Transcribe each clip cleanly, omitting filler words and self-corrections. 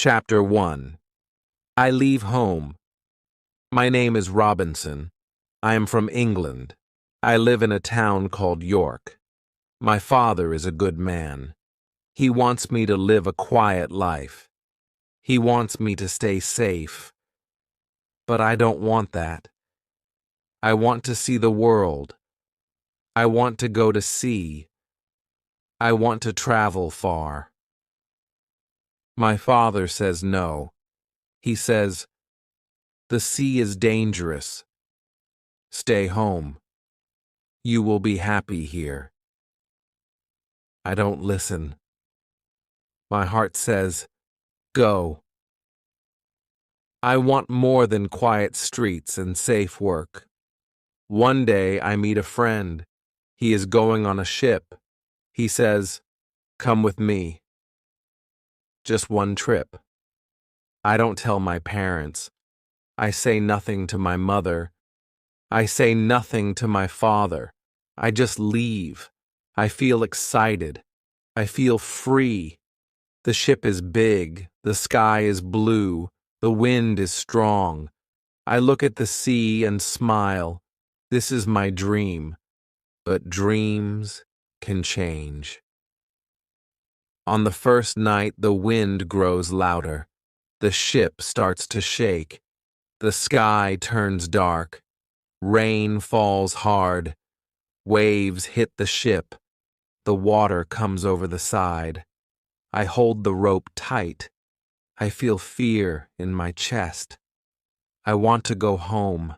Chapter 1. I leave home. My name is Robinson. I am from England. I live in a town called York. My father is a good man. He wants me to live a quiet life. He wants me to stay safe. But I don't want that. I want to see the world. I want to go to sea. I want to travel far. My father says no. He says, "The sea is dangerous. Stay home. You will be happy here." I don't listen. My heart says, "Go." I want more than quiet streets and safe work. One day I meet a friend. He is going on a ship. He says, "Come with me." Just one trip. I don't tell my parents. I say nothing to my mother. I say nothing to my father. I just leave. I feel excited. I feel free. The ship is big. The sky is blue. The wind is strong. I look at the sea and smile. This is my dream. But dreams can change. On the first night, the wind grows louder. The ship starts to shake. The sky turns dark. Rain falls hard. Waves hit the ship. The water comes over the side. I hold the rope tight. I feel fear in my chest. I want to go home.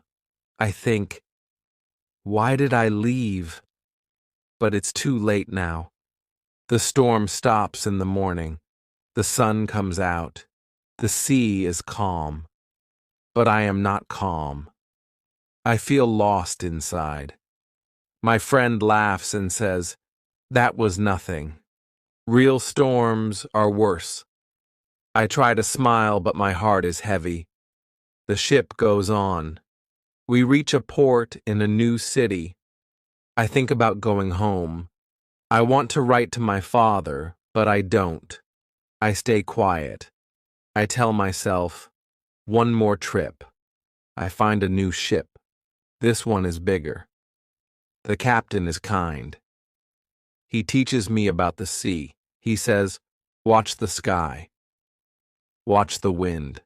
I think, why did I leave? But it's too late now. The storm stops in the morning. The sun comes out. The sea is calm. But I am not calm. I feel lost inside. My friend laughs and says, "That was nothing. Real storms are worse." I try to smile, but my heart is heavy. The ship goes on. We reach a port in a new city. I think about going home. I want to write to my father, but I don't. I stay quiet. I tell myself, one more trip. I find a new ship. This one is bigger. The captain is kind. He teaches me about the sea. He says, "Watch the sky. Watch the wind.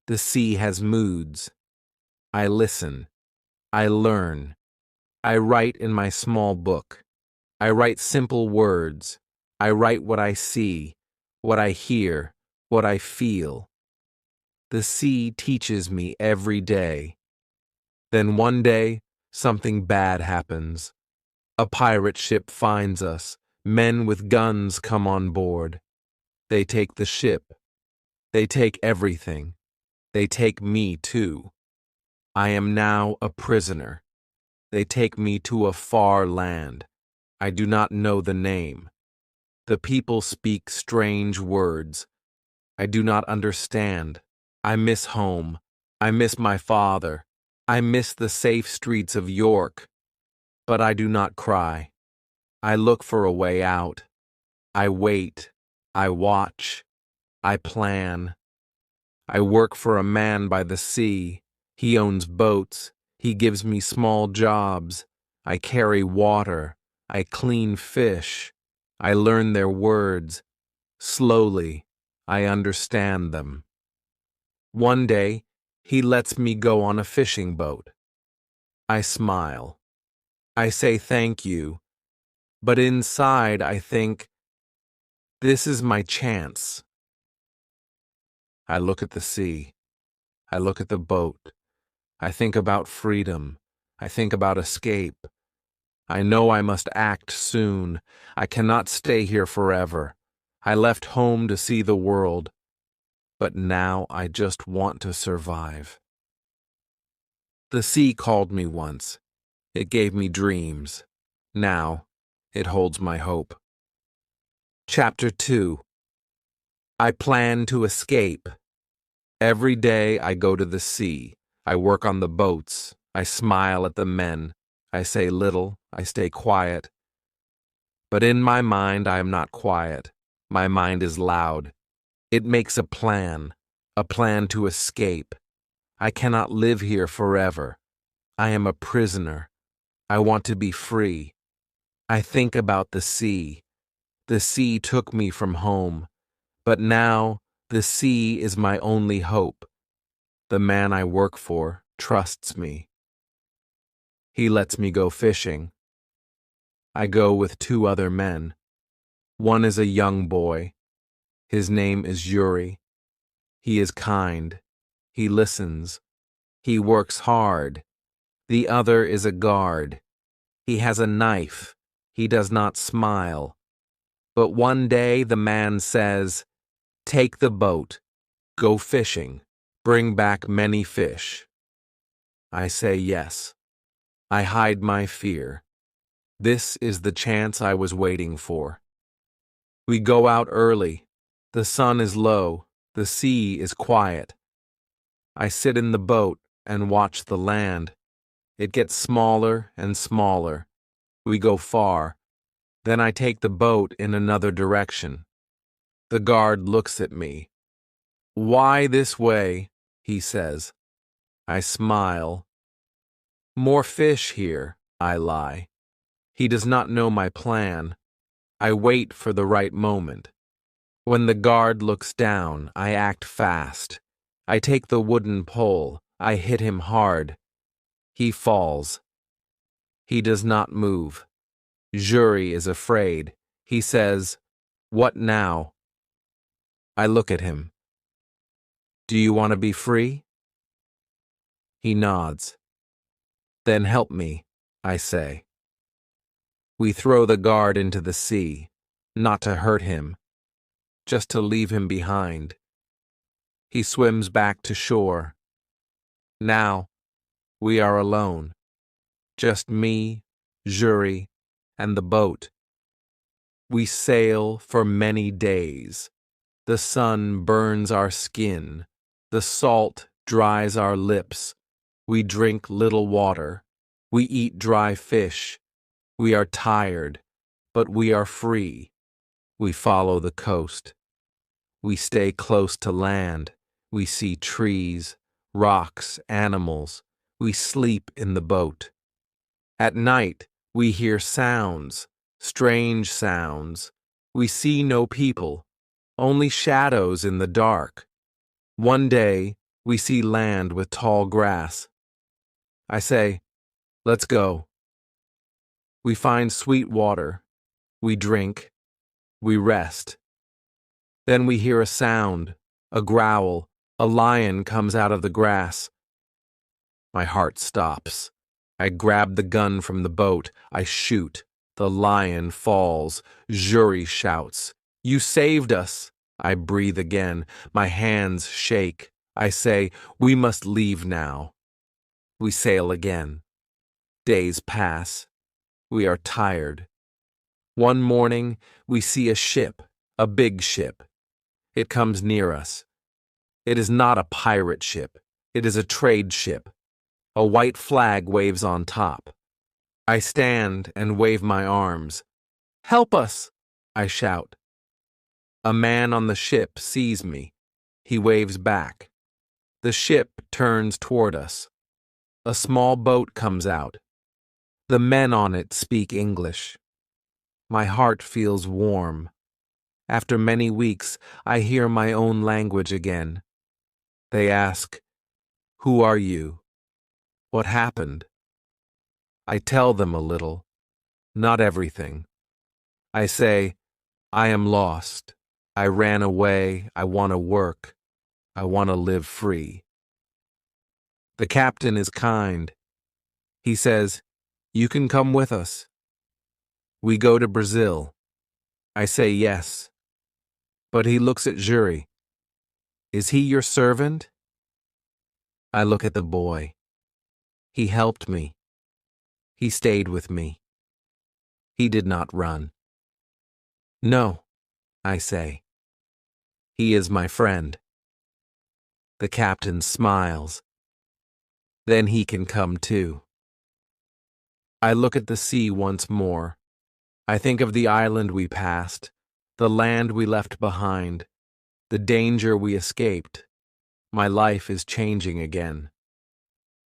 The sea has moods." I listen. I learn. I write in my small book. I write simple words. I write what I see, what I hear, what I feel. The sea teaches me every day. Then one day, something bad happens. A pirate ship finds us. Men with guns come on board. They take the ship. They take everything. They take me too. I am now a prisoner. They take me to a far land. I do not know the name. The people speak strange words. I do not understand. I miss home. I miss my father. I miss the safe streets of York. But I do not cry. I look for a way out. I wait. I watch. I plan. I work for a man by the sea. He owns boats. He gives me small jobs. I carry water. I clean fish. I learn their words. Slowly, I understand them. One day, he lets me go on a fishing boat. I smile. I say thank you. But inside, I think, this is my chance. I look at the sea. I look at the boat. I think about freedom. I think about escape. I know I must act soon. I cannot stay here forever. I left home to see the world, but now I just want to survive. The sea called me once. It gave me dreams. Now, it holds my hope. Chapter 2. I plan to escape. Every day I go to the sea. I work on the boats. I smile at the men. I say little. I stay quiet. But in my mind I am not quiet. My mind is loud. It makes a plan to escape. I cannot live here forever. I am a prisoner. I want to be free. I think about the sea. The sea took me from home, but now the sea is my only hope. The man I work for trusts me. He lets me go fishing. I go with 2 other men. One is a young boy. His name is Yuri. He is kind. He listens. He works hard. The other is a guard. He has a knife. He does not smile. But one day the man says, "Take the boat. Go fishing. Bring back many fish." I say yes. I hide my fear. This is the chance I was waiting for. We go out early. The sun is low. The sea is quiet. I sit in the boat and watch the land. It gets smaller and smaller. We go far. Then I take the boat in another direction. The guard looks at me. "Why this way?" he says. I smile. "More fish here," I lie. He does not know my plan. I wait for the right moment. When the guard looks down, I act fast. I take the wooden pole. I hit him hard. He falls. He does not move. Yuri is afraid. He says, "What now?" I look at him. "Do you want to be free?" He nods. "Then help me," I say. We throw the guard into the sea, not to hurt him, just to leave him behind. He swims back to shore. Now, we are alone. Just me, Yuri, and the boat. We sail for many days. The sun burns our skin. The salt dries our lips. We drink little water. We eat dry fish. We are tired, but we are free. We follow the coast. We stay close to land. We see trees, rocks, animals. We sleep in the boat. At night, we hear sounds, strange sounds. We see no people, only shadows in the dark. One day, we see land with tall grass. I say, "Let's go." We find sweet water. We drink. We rest. Then we hear a sound, a growl. A lion comes out of the grass. My heart stops. I grab the gun from the boat. I shoot. The lion falls. Yuri shouts, "You saved us!" I breathe again. My hands shake. I say, "We must leave now." We sail again. Days pass. We are tired. One morning, we see a ship, a big ship. It comes near us. It is not a pirate ship. It is a trade ship. A white flag waves on top. I stand and wave my arms. "Help us!" I shout. A man on the ship sees me. He waves back. The ship turns toward us. A small boat comes out. The men on it speak English. My heart feels warm. After many weeks, I hear my own language again. They ask, "Who are you? What happened?" I tell them a little, not everything. I say, "I am lost. I ran away. I want to work. I want to live free." The captain is kind. He says, "You can come with us." We go to Brazil. I say yes. But he looks at Yuri. "Is he your servant?" I look at the boy. He helped me. He stayed with me. He did not run. "No," I say. "He is my friend." The captain smiles. "Then he can come too." I look at the sea once more. I think of the island we passed, the land we left behind. the danger we escaped. My life is changing again.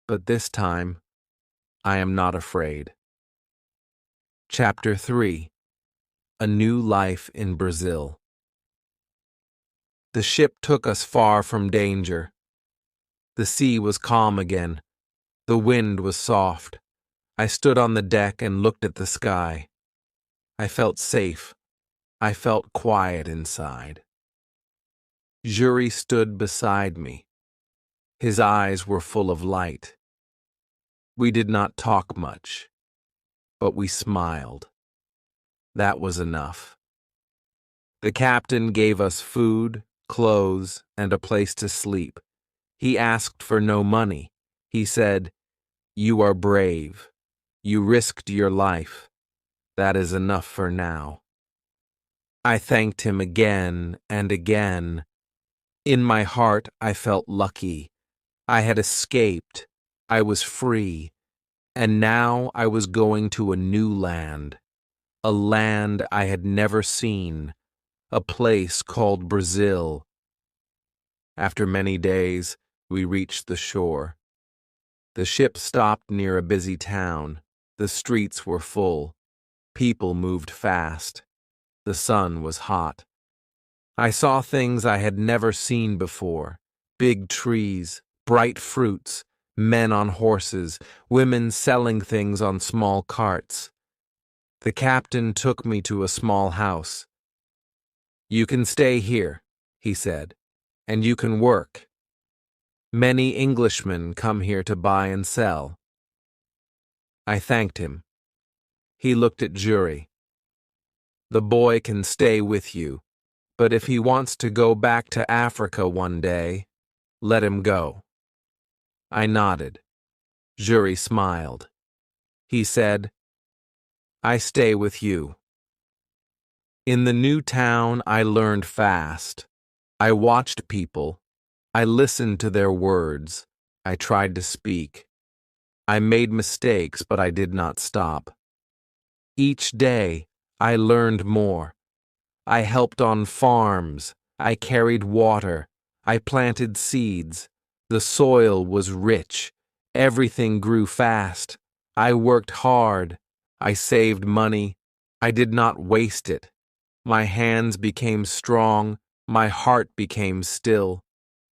But this time, I am not afraid. Chapter 3: A New Life in Brazil. The ship took us far from danger. The sea was calm again. The wind was soft. I stood on the deck and looked at the sky. I felt safe. I felt quiet inside. Jury stood beside me. His eyes were full of light. We did not talk much, but we smiled. That was enough. The captain gave us food, clothes, and a place to sleep. He asked for no money. He said, "You are brave. You risked your life. That is enough for now." I thanked him again and again. In my heart, I felt lucky. I had escaped. I was free. And now I was going to a new land. A land I had never seen. A place called Brazil. After many days, we reached the shore. The ship stopped near a busy town. The streets were full. People moved fast. The sun was hot. I saw things I had never seen before. Big trees, bright fruits, men on horses, women selling things on small carts. The captain took me to a small house. "You can stay here," he said, "and you can work. Many Englishmen come here to buy and sell." I thanked him. He looked at Jury. "The boy can stay with you, but if he wants to go back to Africa one day, let him go." I nodded. Jury smiled. He said, "I stay with you." In the new town, I learned fast. I watched people. I listened to their words. I tried to speak. I made mistakes, but I did not stop. Each day, I learned more. I helped on farms. I carried water. I planted seeds. The soil was rich. Everything grew fast. I worked hard. I saved money. I did not waste it. My hands became strong. My heart became still.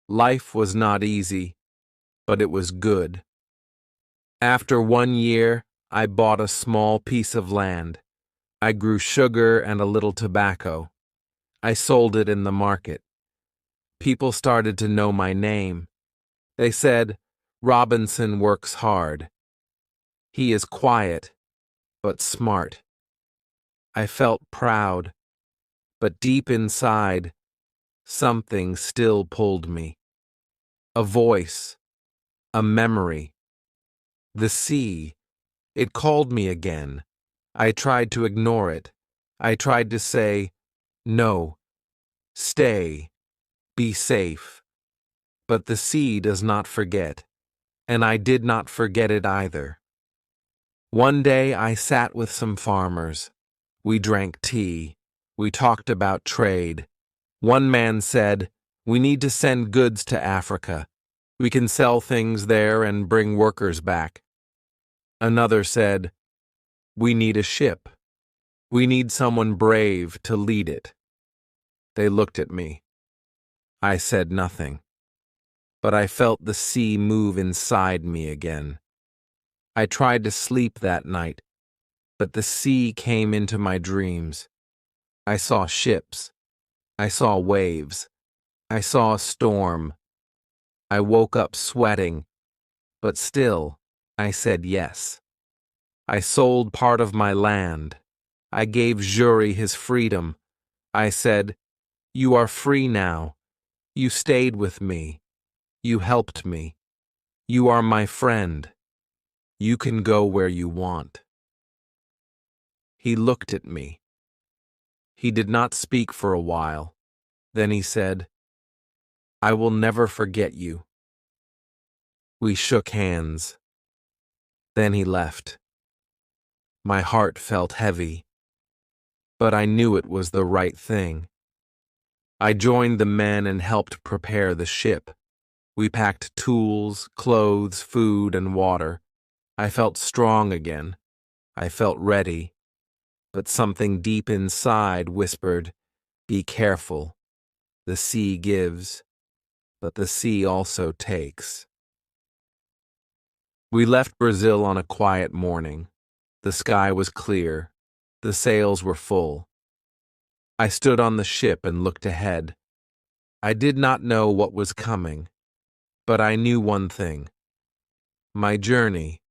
Life was not easy, but it was good. After 1 year, I bought a small piece of land. I grew sugar and a little tobacco. I sold it in the market. People started to know my name. They said, "Robinson works hard. He is quiet, but smart." I felt proud, but deep inside, something still pulled me. A voice, a memory. The sea, it called me again. I tried to ignore it. I tried to say, "No, stay, be safe." But the sea does not forget, and I did not forget it either. One day I sat with some farmers. We drank tea. We talked about trade. One man said, "We need to send goods to Africa. We can sell things there and bring workers back." Another said, "We need a ship. We need someone brave to lead it." They looked at me. I said nothing, but I felt the sea move inside me again. I tried to sleep that night, but the sea came into my dreams. I saw ships. I saw waves. I saw a storm. I woke up sweating, but still, I said yes. I sold part of my land. I gave Jury his freedom. I said, "You are free now. You stayed with me. You helped me. You are my friend. You can go where you want." He looked at me. He did not speak for a while. Then he said, "I will never forget you." We shook hands. Then he left. My heart felt heavy, but I knew it was the right thing. I joined the men and helped prepare the ship. We packed tools, clothes, food, and water. I felt strong again. I felt ready. But something deep inside whispered, "Be careful. The sea gives, but the sea also takes." We left Brazil on a quiet morning. The sky was clear. The sails were full. I stood on the ship and looked ahead. I did not know what was coming, but I knew one thing. My journey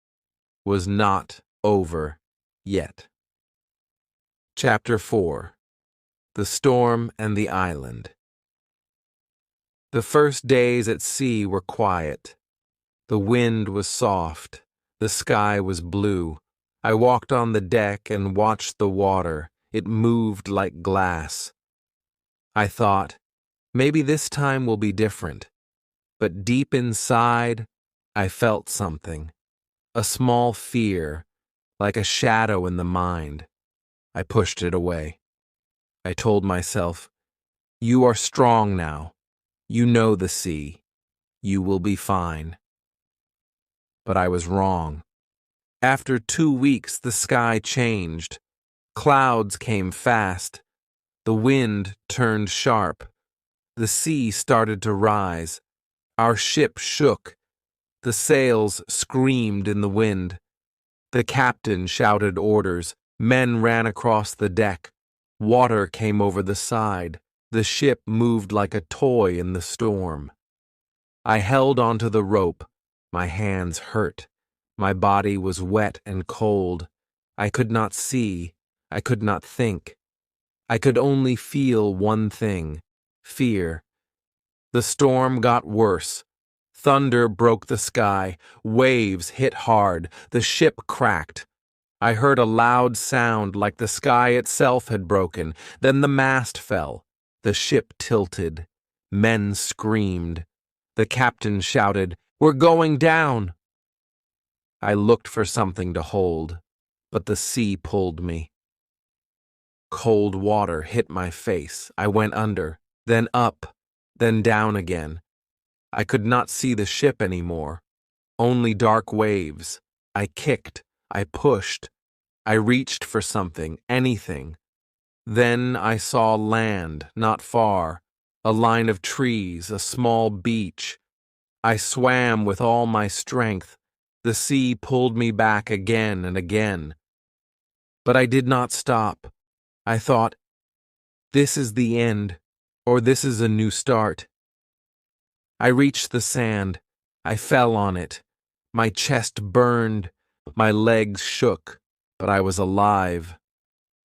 was not over yet. Chapter 4. The Storm and the Island. The first days at sea were quiet. The wind was soft. The sky was blue. I walked on the deck and watched the water. It moved like glass. I thought, maybe this time will be different. But deep inside, I felt something. A small fear, like a shadow in the mind. I pushed it away. I told myself, "You are strong now. You know the sea. You will be fine." But I was wrong. After 2 weeks, the sky changed. Clouds came fast. The wind turned sharp. The sea started to rise. Our ship shook. The sails screamed in the wind. The captain shouted orders. Men ran across the deck. Water came over the side. The ship moved like a toy in the storm. I held onto the rope. My hands hurt. My body was wet and cold. I could not see. I could not think. I could only feel one thing: fear. The storm got worse. Thunder broke the sky. Waves hit hard. The ship cracked. I heard a loud sound like the sky itself had broken. Then the mast fell. The ship tilted. Men screamed. The captain shouted, "We're going down!" I looked for something to hold, but the sea pulled me. Cold water hit my face. I went under, then up, then down again. I could not see the ship anymore. Only dark waves. I kicked. I pushed. I reached for something, anything. Then I saw land, not far, a line of trees, a small beach. I swam with all my strength. The sea pulled me back again and again. But I did not stop. I thought, this is the end, or this is a new start. I reached the sand. I fell on it. My chest burned. My legs shook, but I was alive.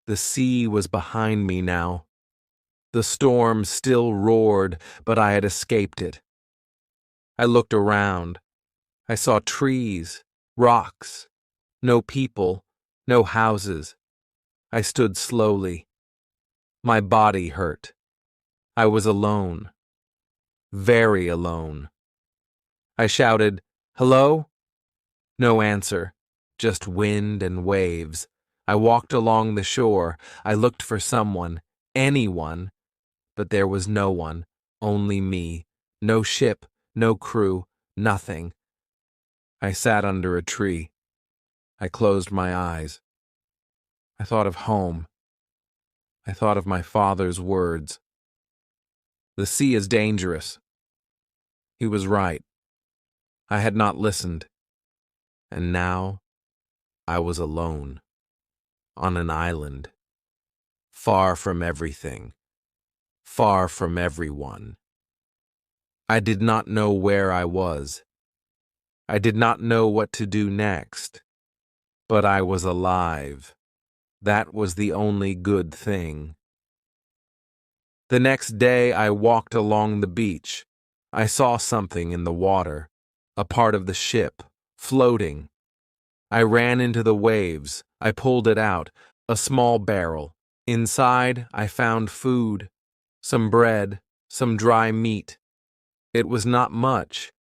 The sea was behind me now. The storm still roared, but I had escaped it. I looked around. I saw trees, rocks, no people, no houses. I stood slowly. My body hurt. I was alone. Very alone. I shouted, "Hello?" No answer, just wind and waves. I walked along the shore. I looked for someone, anyone, but there was no one, only me. No ship, no crew, nothing. I sat under a tree. I closed my eyes. I thought of home. I thought of my father's words. The sea is dangerous. He was right. I had not listened. And now I was alone, on an island, far from everything, far from everyone. I did not know where I was. I did not know what to do next. But I was alive. That was the only good thing. The next day I walked along the beach. I saw something in the water, a part of the ship, floating. I ran into the waves. I pulled it out, a small barrel. Inside, I found food, some bread, some dry meat. It was not much,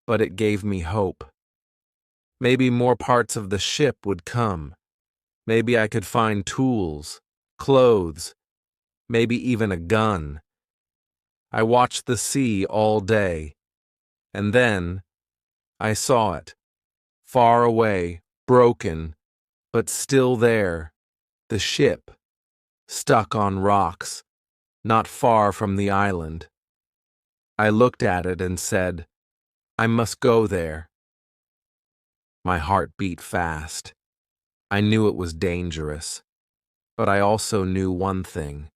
but it gave me hope. Maybe more parts of the ship would come. Maybe I could find tools, clothes, maybe even a gun. I watched the sea all day, and then I saw it, far away, broken, but still there, the ship, stuck on rocks, not far from the island. I looked at it and said, I must go there. My heart beat fast. I knew it was dangerous, but I also knew one thing.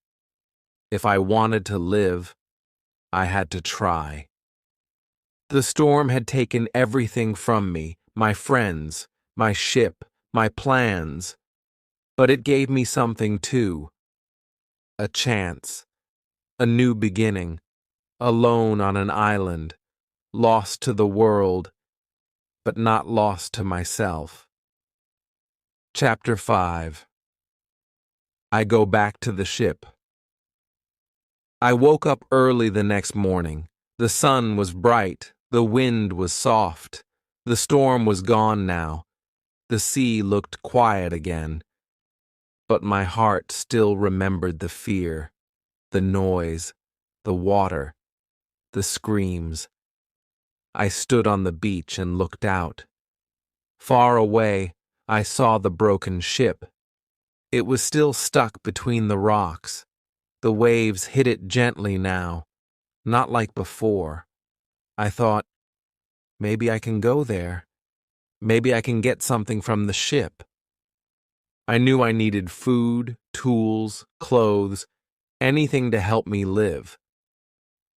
If I wanted to live, I had to try. The storm had taken everything from me, my friends, my ship, my plans, but it gave me something too. A chance, a new beginning, alone on an island, lost to the world, but not lost to myself. Chapter 5. I go back to the ship. I woke up early the next morning. The sun was bright, the wind was soft, the storm was gone now. The sea looked quiet again, but my heart still remembered the fear, the noise, the water, the screams. I stood on the beach and looked out. Far away, I saw the broken ship. It was still stuck between the rocks. The waves hit it gently now, not like before. I thought, maybe I can go there. Maybe I can get something from the ship. I knew I needed food, tools, clothes, anything to help me live.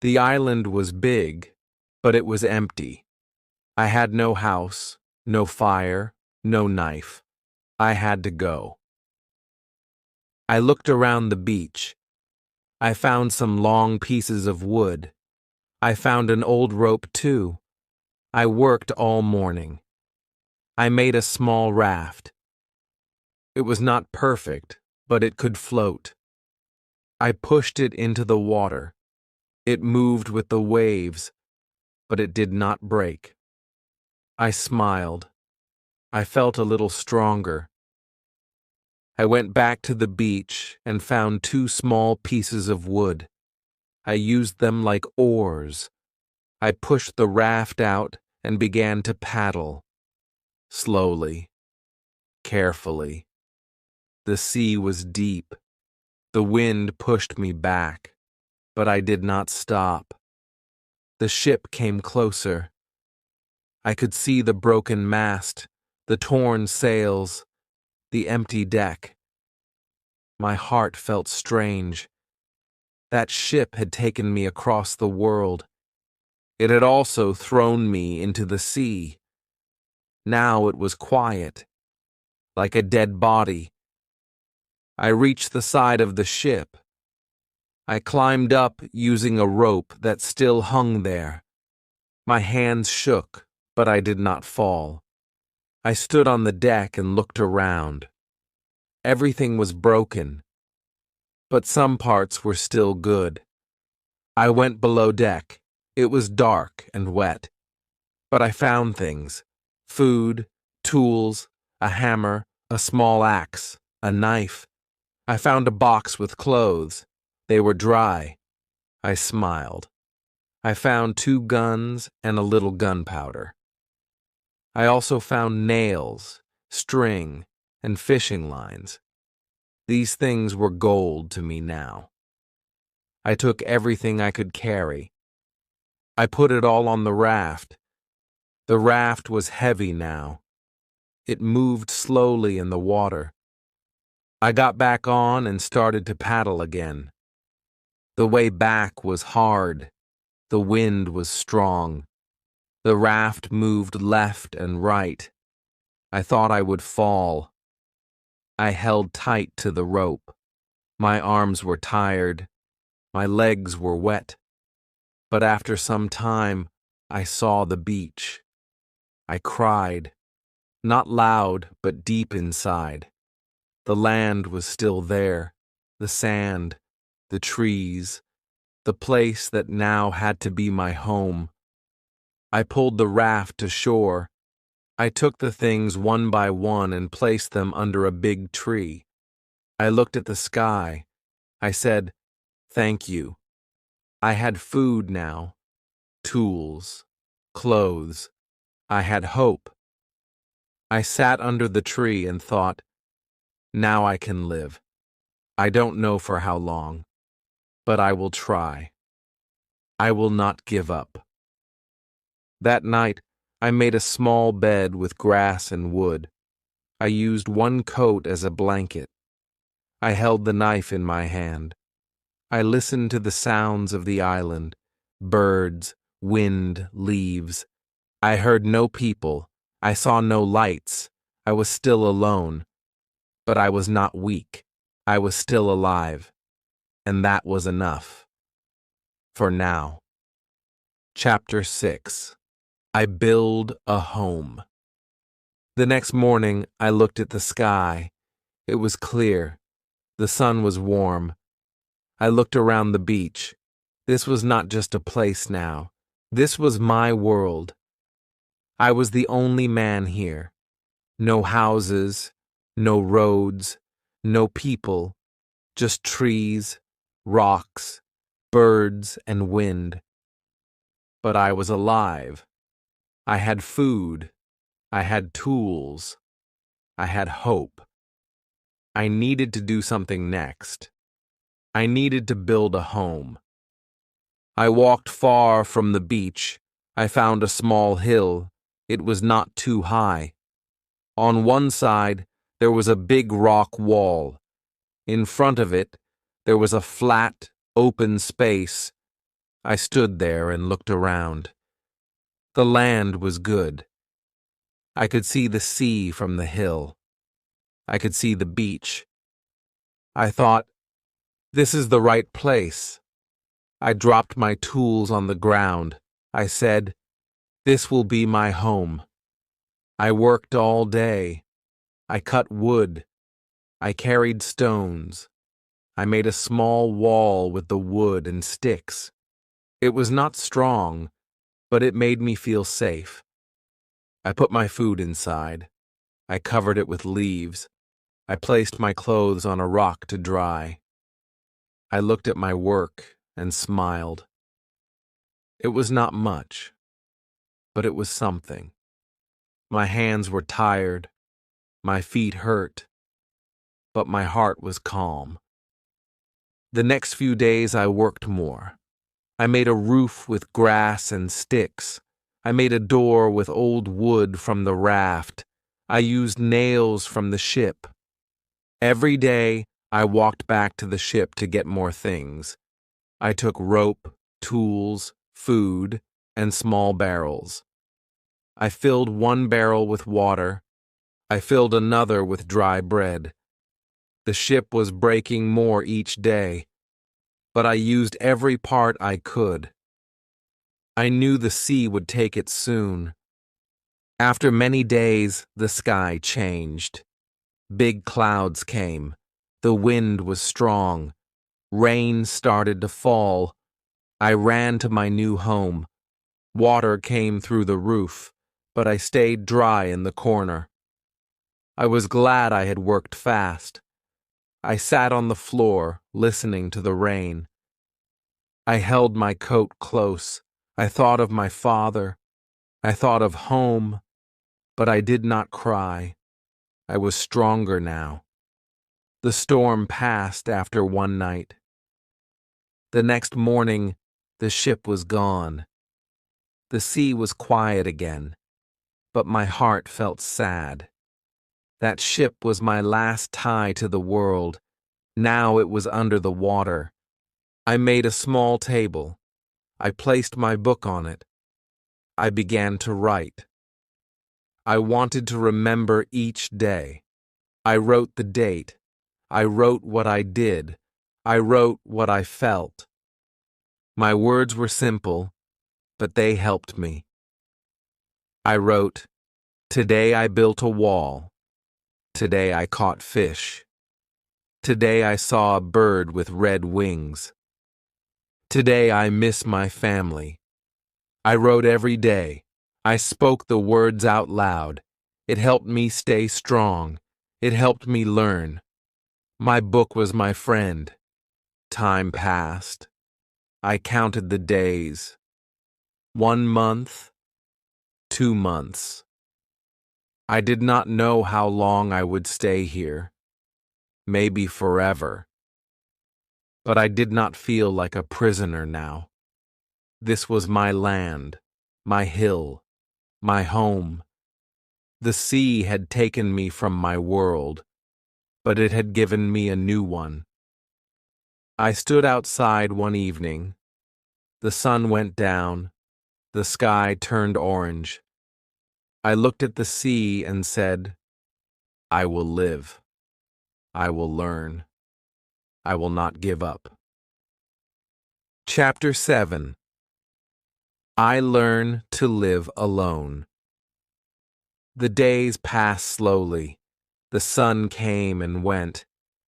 The island was big, but it was empty. I had no house, no fire, no knife. I had to go. I looked around the beach. I found some long pieces of wood. I found an old rope too. I worked all morning. I made a small raft. It was not perfect, but it could float. I pushed it into the water. It moved with the waves, but it did not break. I smiled. I felt a little stronger. I went back to the beach and found 2 small pieces of wood. I used them like oars. I pushed the raft out and began to paddle. Slowly, carefully. The sea was deep. The wind pushed me back, but I did not stop. The ship came closer. I could see the broken mast, the torn sails, the empty deck. My heart felt strange. That ship had taken me across the world. It had also thrown me into the sea. Now it was quiet, like a dead body. I reached the side of the ship. I climbed up using a rope that still hung there. My hands shook, but I did not fall. I stood on the deck and looked around. Everything was broken, but some parts were still good. I went below deck. It was dark and wet, but I found things: food, tools, a hammer, a small axe, a knife. I found a box with clothes. They were dry. I smiled. I found 2 guns and a little gunpowder. I also found nails, string, and fishing lines. These things were gold to me now. I took everything I could carry. I put it all on the raft. The raft was heavy now. It moved slowly in the water. I got back on and started to paddle again. The way back was hard. The wind was strong. The raft moved left and right. I thought I would fall. I held tight to the rope. My arms were tired. My legs were wet. But after some time, I saw the beach. I cried. Not loud, but deep inside. The land was still there. The sand, the trees, the place that now had to be my home. I pulled the raft to shore. I took the things one by one and placed them under a big tree. I looked at the sky. I said, "Thank you." I had food now, tools, clothes. I had hope. I sat under the tree and thought, now I can live. I don't know for how long, but I will try. I will not give up. That night, I made a small bed with grass and wood. I used one coat as a blanket. I held the knife in my hand. I listened to the sounds of the island, birds, wind, leaves. I heard no people. I saw no lights. I was still alone. But I was not weak. I was still alive. And that was enough. For now. Chapter 6. I build a home. The next morning, I looked at the sky. It was clear. The sun was warm. I looked around the beach. This was not just a place now. This was my world. I was the only man here. No houses, no roads, no people, just trees, rocks, birds, and wind. But I was alive. I had food. I had tools. I had hope. I needed to do something next. I needed to build a home. I walked far from the beach. I found a small hill. It was not too high. On one side, there was a big rock wall. In front of it, there was a flat, open space. I stood there and looked around. The land was good. I could see the sea from the hill. I could see the beach. I thought, this is the right place. I dropped my tools on the ground. I said, this will be my home. I worked all day. I cut wood. I carried stones. I made a small wall with the wood and sticks. It was not strong, but it made me feel safe. I put my food inside. I covered it with leaves. I placed my clothes on a rock to dry. I looked at my work and smiled. It was not much, but it was something. My hands were tired. My feet hurt. But my heart was calm. The next few days I worked more. I made a roof with grass and sticks. I made a door with old wood from the raft. I used nails from the ship. Every day, I walked back to the ship to get more things. I took rope, tools, food, and small barrels. I filled one barrel with water. I filled another with dry bread. The ship was breaking more each day, but I used every part I could. I knew the sea would take it soon. After many days, the sky changed. Big clouds came. The wind was strong. Rain started to fall. I ran to my new home. Water came through the roof, but I stayed dry in the corner. I was glad I had worked fast. I sat on the floor, listening to the rain. I held my coat close. I thought of my father. I thought of home, but I did not cry. I was stronger now. The storm passed after one night. The next morning, the ship was gone. The sea was quiet again, but my heart felt sad. That ship was my last tie to the world. Now it was under the water. I made a small table. I placed my book on it. I began to write. I wanted to remember each day. I wrote the date. I wrote what I did. I wrote what I felt. My words were simple, but they helped me. I wrote, today I built a wall. Today I caught fish. Today I saw a bird with red wings. Today I miss my family. I wrote every day. I spoke the words out loud. It helped me stay strong. It helped me learn. My book was my friend. Time passed. I counted the days. 1 month, 2 months. I did not know how long I would stay here, maybe forever. But I did not feel like a prisoner now. This was my land, my hill, my home. The sea had taken me from my world, but it had given me a new one. I stood outside one evening. The sun went down. The sky turned orange. I looked at the sea and said, I will live. I will learn. I will not give up. Chapter 7. I learn to live alone. The days passed slowly. The sun came and went.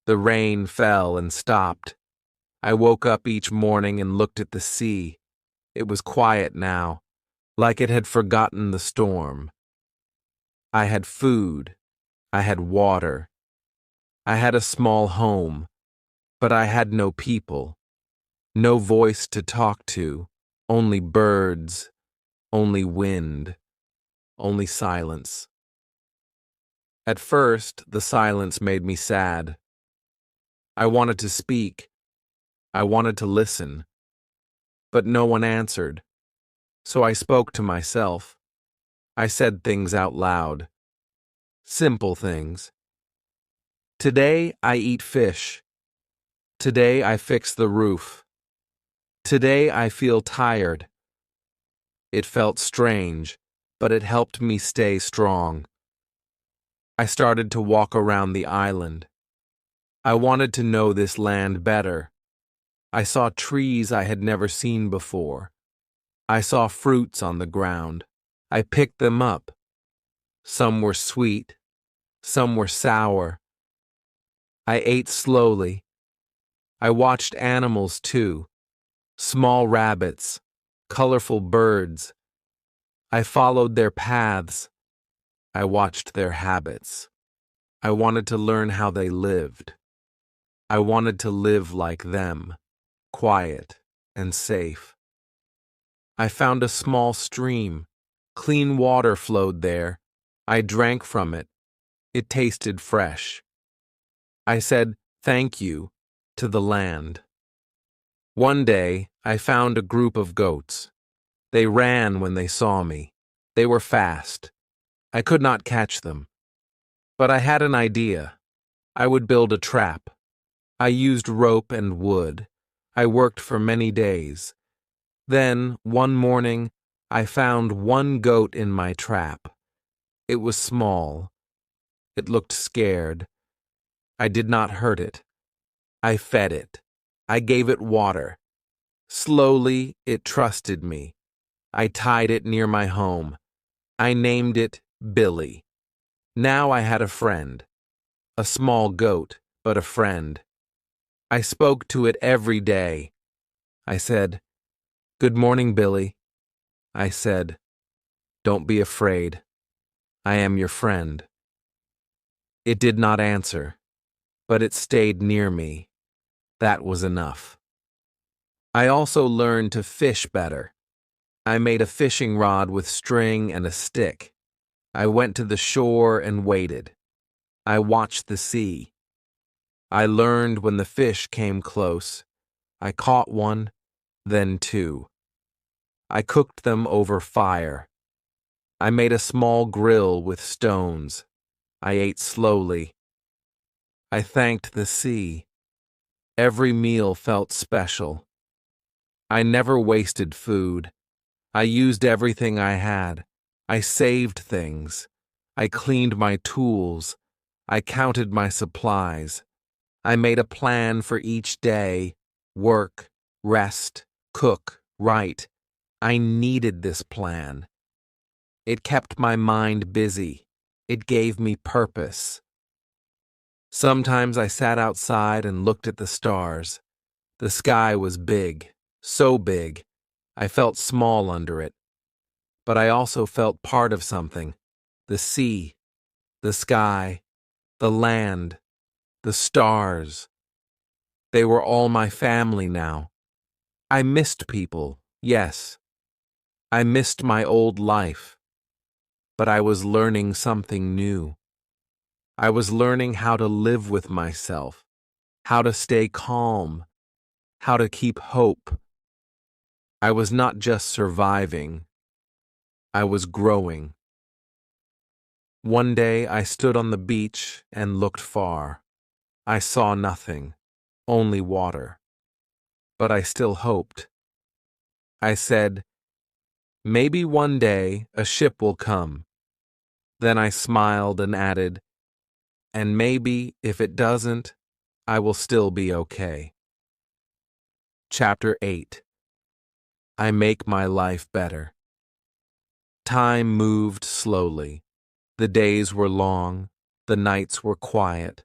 The rain fell and stopped. I woke up each morning and looked at the sea. It was quiet now, like it had forgotten the storm. I had food. I had water. I had a small home, but I had no people, no voice to talk to, only birds, only wind, only silence. At first, the silence made me sad. I wanted to speak. I wanted to listen. But no one answered. So I spoke to myself. I said things out loud. Simple things. Today I eat fish. Today I fix the roof. Today I feel tired. It felt strange, but it helped me stay strong. I started to walk around the island. I wanted to know this land better. I saw trees I had never seen before. I saw fruits on the ground. I picked them up. Some were sweet. Some were sour. I ate slowly. I watched animals too. Small rabbits, colorful birds. I followed their paths. I watched their habits. I wanted to learn how they lived. I wanted to live like them, quiet and safe. I found a small stream. Clean water flowed there. I drank from it. It tasted fresh. I said, "Thank you," to the land. One day, I found a group of goats. They ran when they saw me. They were fast. I could not catch them. But I had an idea. I would build a trap. I used rope and wood. I worked for many days. Then, one morning, I found one goat in my trap. It was small. It looked scared. I did not hurt it. I fed it. I gave it water. Slowly, it trusted me. I tied it near my home. I named it Billy. Now I had a friend. A small goat, but a friend. I spoke to it every day. I said, "Good morning, Billy." I said, "Don't be afraid. I am your friend." It did not answer, but it stayed near me. That was enough. I also learned to fish better. I made a fishing rod with string and a stick. I went to the shore and waited. I watched the sea. I learned when the fish came close. I caught one, then two. I cooked them over fire. I made a small grill with stones. I ate slowly. I thanked the sea. Every meal felt special. I never wasted food. I used everything I had. I saved things. I cleaned my tools. I counted my supplies. I made a plan for each day. Work, rest, cook, write. I needed this plan. It kept my mind busy. It gave me purpose. Sometimes I sat outside and looked at the stars. The sky was big, so big. I felt small under it. But I also felt part of something. The sea, the sky, the land, the stars. They were all my family now. I missed people, yes. I missed my old life, but I was learning something new. I was learning how to live with myself, how to stay calm, how to keep hope. I was not just surviving, I was growing. One day I stood on the beach and looked far. I saw nothing, only water. But I still hoped. I said, maybe one day a ship will come. Then I smiled and added, and maybe if it doesn't, I will still be okay. Chapter 8. I make my life better. Time moved slowly. The days were long, the nights were quiet.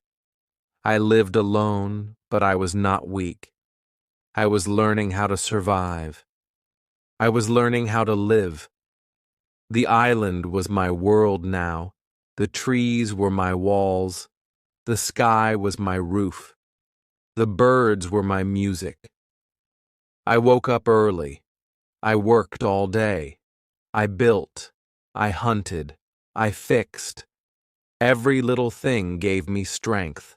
I lived alone, but I was not weak. I was learning how to survive. I was learning how to live. The island was my world now. The trees were my walls. The sky was my roof. The birds were my music. I woke up early. I worked all day. I built. I hunted. I fixed. Every little thing gave me strength.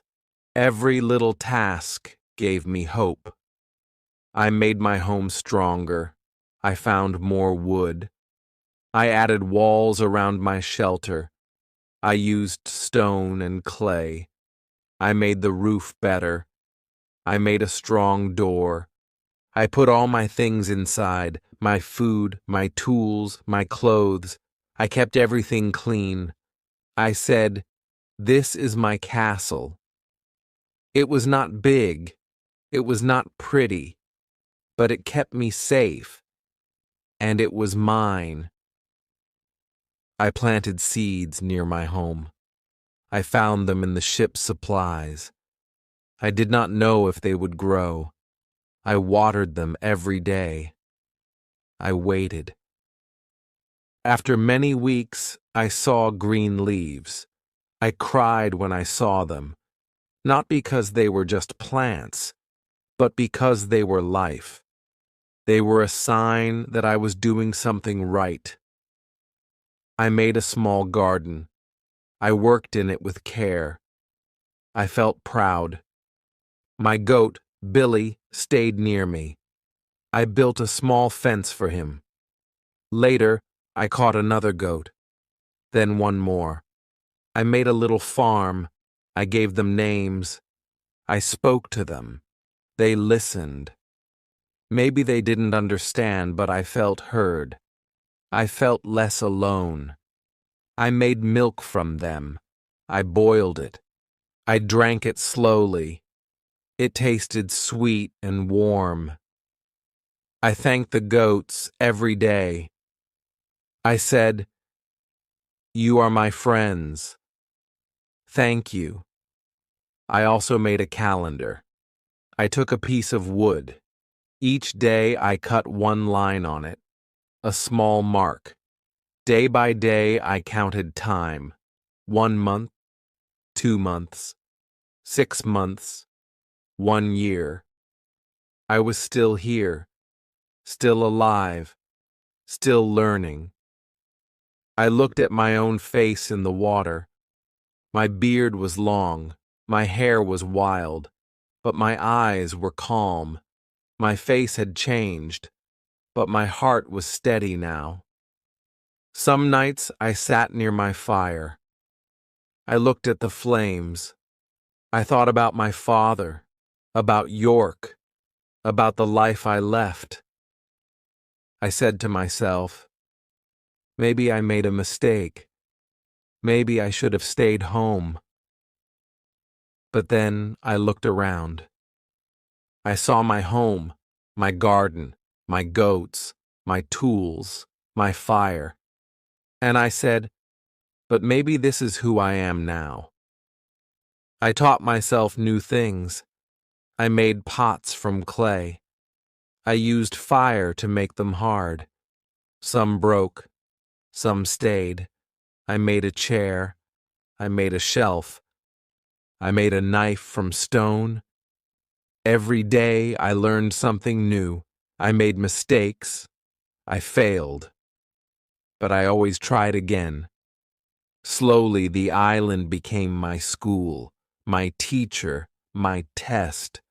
Every little task gave me hope. I made my home stronger. I found more wood. I added walls around my shelter. I used stone and clay. I made the roof better. I made a strong door. I put all my things inside, my food, my tools, my clothes. I kept everything clean. I said, "This is my castle." It was not big. It was not pretty. But it kept me safe. And it was mine. I planted seeds near my home. I found them in the ship's supplies. I did not know if they would grow. I watered them every day. I waited. After many weeks, I saw green leaves. I cried when I saw them, not because they were just plants, but because they were life. They were a sign that I was doing something right. I made a small garden. I worked in it with care. I felt proud. My goat, Billy, stayed near me. I built a small fence for him. Later, I caught another goat, then one more. I made a little farm. I gave them names. I spoke to them. They listened. Maybe they didn't understand, but I felt heard. I felt less alone. I made milk from them. I boiled it. I drank it slowly. It tasted sweet and warm. I thanked the goats every day. I said, "You are my friends. Thank you." I also made a calendar. I took a piece of wood. Each day I cut one line on it, a small mark. Day by day I counted time. 1 month, 2 months, 6 months, 1 year. I was still here, still alive, still learning. I looked at my own face in the water. My beard was long, my hair was wild, but my eyes were calm. My face had changed, but my heart was steady now. Some nights I sat near my fire. I looked at the flames. I thought about my father, about York, about the life I left. I said to myself, maybe I made a mistake. Maybe I should have stayed home. But then I looked around. I saw my home, my garden, my goats, my tools, my fire. And I said, but maybe this is who I am now. I taught myself new things. I made pots from clay. I used fire to make them hard. Some broke, some stayed. I made a chair. I made a shelf. I made a knife from stone. Every day I learned something new. I made mistakes. I failed. But I always tried again. Slowly, the island became my school, my teacher, my test,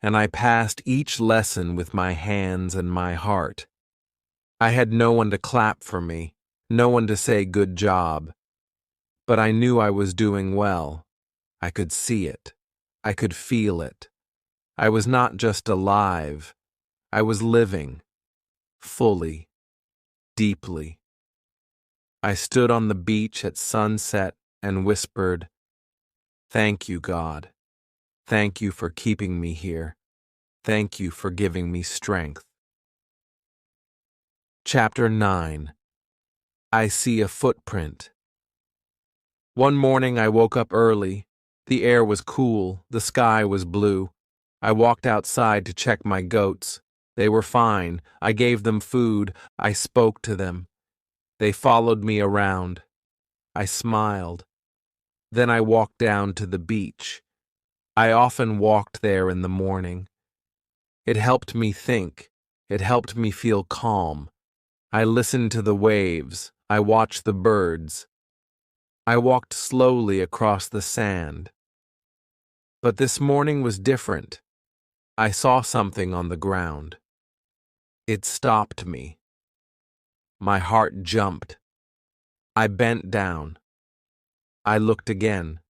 and I passed each lesson with my hands and my heart. I had no one to clap for me, no one to say good job, but I knew I was doing well. I could see it. I could feel it. I was not just alive. I was living, fully, deeply. I stood on the beach at sunset and whispered, "Thank you, God. Thank you for keeping me here. Thank you for giving me strength." Chapter 9. I See a Footprint. One morning I woke up early. The air was cool, the sky was blue. I walked outside to check my goats. They were fine. I gave them food. I spoke to them. They followed me around. I smiled. Then I walked down to the beach. I often walked there in the morning. It helped me think. It helped me feel calm. I listened to the waves. I watched the birds. I walked slowly across the sand. But this morning was different. I saw something on the ground. It stopped me. My heart jumped. I bent down. I looked again.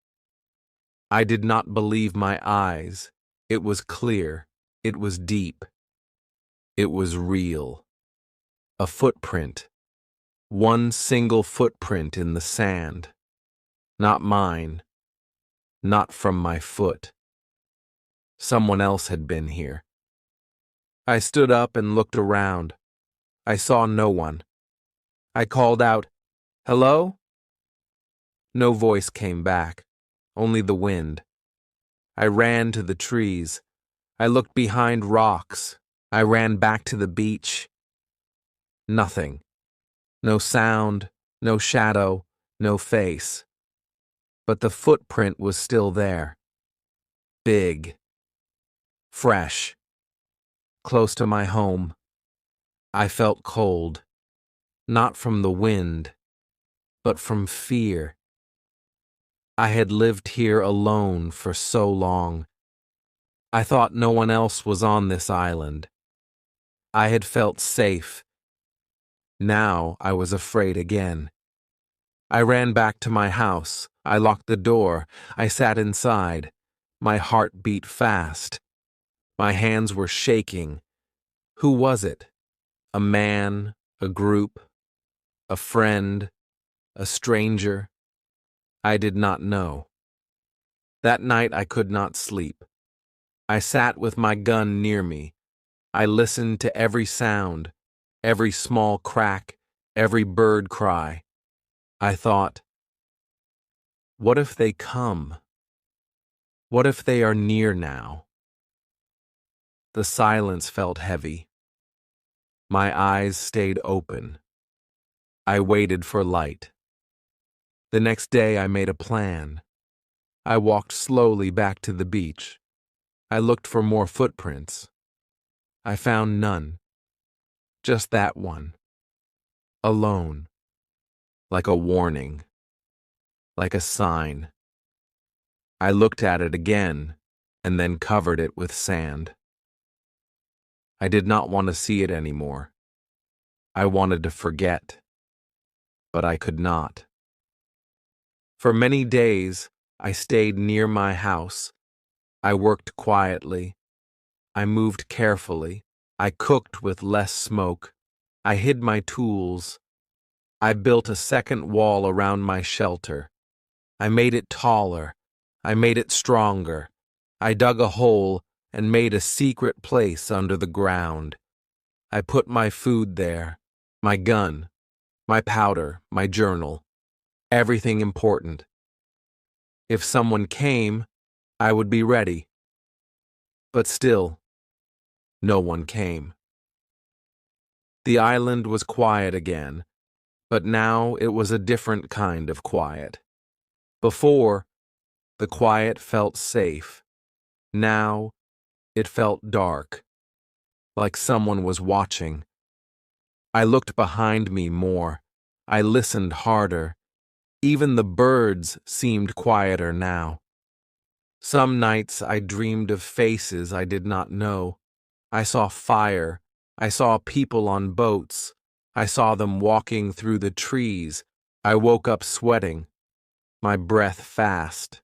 I did not believe my eyes. It was clear. It was deep. It was real. A footprint. One single footprint in the sand. Not mine. Not from my foot. Someone else had been here. I stood up and looked around. I saw no one. I called out, "Hello?" No voice came back, only the wind. I ran to the trees. I looked behind rocks. I ran back to the beach. Nothing. No sound, no shadow, no face. But the footprint was still there. Big. Fresh. Close to my home. I felt cold. Not from the wind, but from fear. I had lived here alone for so long. I thought no one else was on this island. I had felt safe. Now I was afraid again. I ran back to my house. I locked the door. I sat inside. My heart beat fast. My hands were shaking. Who was it? A man? A group? A friend? A stranger? I did not know. That night I could not sleep. I sat with my gun near me. I listened to every sound, every small crack, every bird cry. I thought, what if they come? What if they are near now? The silence felt heavy. My eyes stayed open. I waited for light. The next day I made a plan. I walked slowly back to the beach. I looked for more footprints. I found none. Just that one. Alone. Like a warning. Like a sign. I looked at it again, and then covered it with sand. I did not want to see it anymore. I wanted to forget. But I could not. For many days, I stayed near my house. I worked quietly. I moved carefully. I cooked with less smoke. I hid my tools. I built a second wall around my shelter. I made it taller. I made it stronger. I dug a hole and made a secret place under the ground. I put my food there, my gun, my powder, my journal, everything important. If someone came, I would be ready. But still, no one came. The island was quiet again, but now it was a different kind of quiet. Before, the quiet felt safe. Now, it felt dark, like someone was watching. I looked behind me more. I listened harder. Even the birds seemed quieter now. Some nights I dreamed of faces I did not know. I saw fire. I saw people on boats. I saw them walking through the trees. I woke up sweating, my breath fast.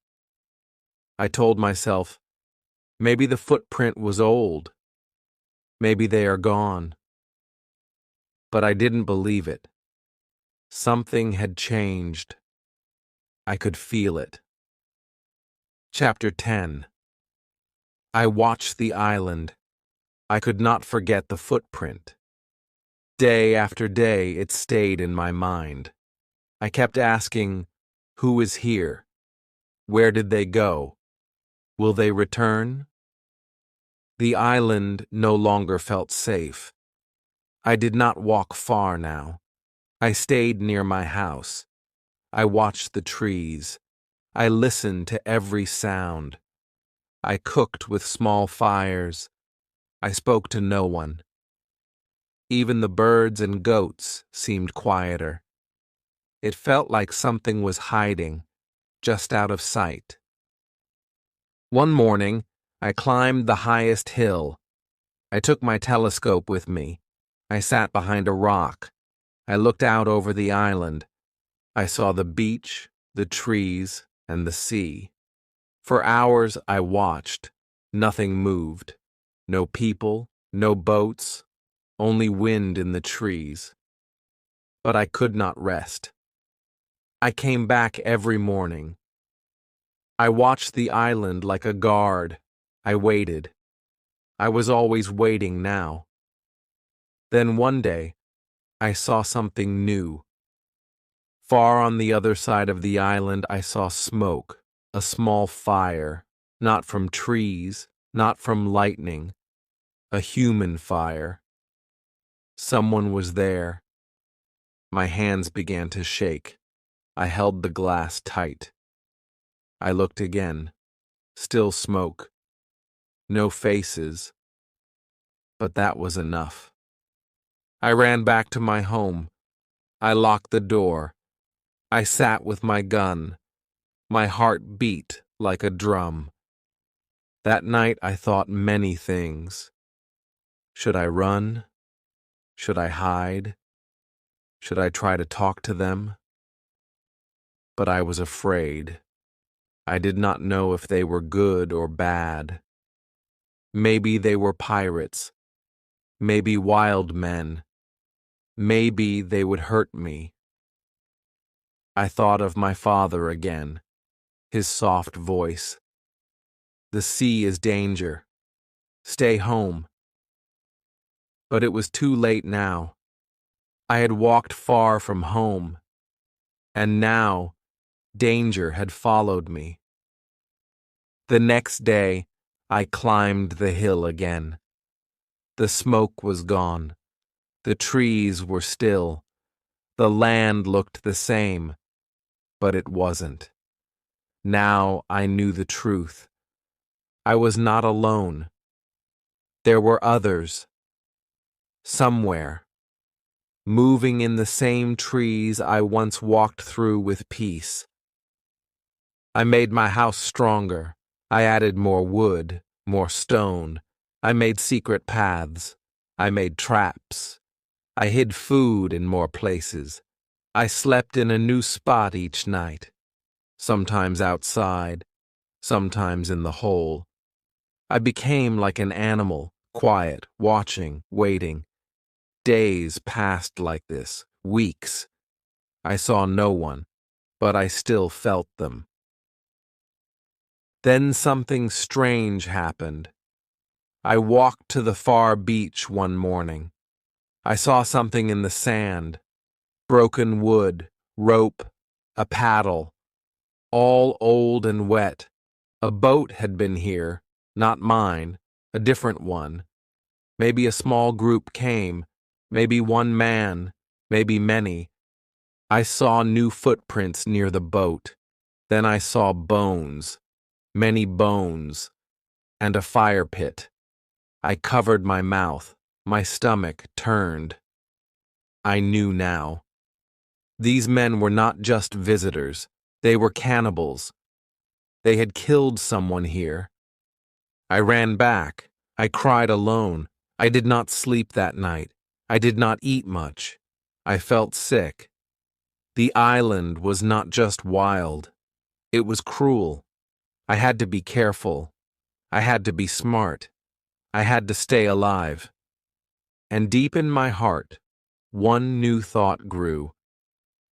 I told myself, maybe the footprint was old. Maybe they are gone. But I didn't believe it. Something had changed. I could feel it. Chapter 10. I watched the island. I could not forget the footprint. Day after day, it stayed in my mind. I kept asking, who is here? Where did they go? Will they return? The island no longer felt safe. I did not walk far now. I stayed near my house. I watched the trees. I listened to every sound. I cooked with small fires. I spoke to no one. Even the birds and goats seemed quieter. It felt like something was hiding, just out of sight. One morning, I climbed the highest hill. I took my telescope with me. I sat behind a rock. I looked out over the island. I saw the beach, the trees, and the sea. For hours I watched. Nothing moved. No people, no boats, only wind in the trees. But I could not rest. I came back every morning. I watched the island like a guard. I waited. I was always waiting now. Then one day, I saw something new. Far on the other side of the island, I saw smoke, a small fire, not from trees, not from lightning, a human fire. Someone was there. My hands began to shake. I held the glass tight. I looked again. Still smoke. No faces. But that was enough. I ran back to my home. I locked the door. I sat with my gun. My heart beat like a drum. That night I thought many things. Should I run? Should I hide? Should I try to talk to them? But I was afraid. I did not know if they were good or bad. Maybe they were pirates. Maybe wild men. Maybe they would hurt me. I thought of my father again, his soft voice. The sea is danger. Stay home. But it was too late now. I had walked far from home, and now danger had followed me. The next day, I climbed the hill again. The smoke was gone. The trees were still. The land looked the same, but it wasn't. Now I knew the truth. I was not alone. There were others. Somewhere. Moving in the same trees I once walked through with peace. I made my house stronger. I added more wood, more stone. I made secret paths. I made traps. I hid food in more places. I slept in a new spot each night, sometimes outside, sometimes in the hole. I became like an animal, quiet, watching, waiting. Days passed like this, weeks. I saw no one, but I still felt them. Then something strange happened. I walked to the far beach one morning. I saw something in the sand. Broken wood, rope, a paddle, all old and wet. A boat had been here, not mine, a different one. Maybe a small group came, maybe one man, maybe many. I saw new footprints near the boat. Then I saw bones, many bones, and a fire pit. I covered my mouth. My stomach turned. I knew now. These men were not just visitors. They were cannibals. They had killed someone here. I ran back. I cried alone. I did not sleep that night. I did not eat much. I felt sick. The island was not just wild. It was cruel. I had to be careful. I had to be smart. I had to stay alive. And deep in my heart, one new thought grew.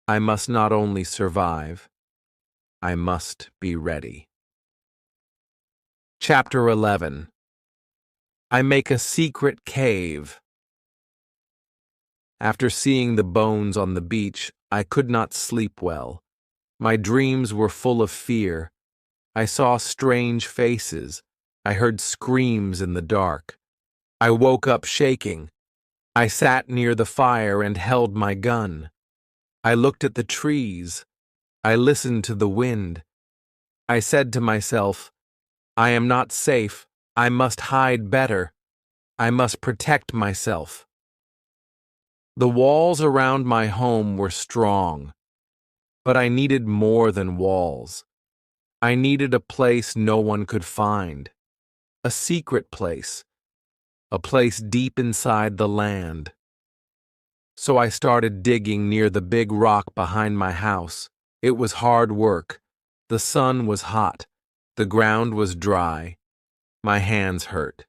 I must not only survive, I must be ready. Chapter 11. I make a secret cave. After seeing the bones on the beach, I could not sleep well. My dreams were full of fear. I saw strange faces. I heard screams in the dark. I woke up shaking. I sat near the fire and held my gun. I looked at the trees. I listened to the wind. I said to myself, I am not safe. I must hide better. I must protect myself. The walls around my home were strong, but I needed more than walls. I needed a place no one could find, a secret place, a place deep inside the land. So I started digging near the big rock behind my house. It was hard work. The sun was hot. The ground was dry. My hands hurt.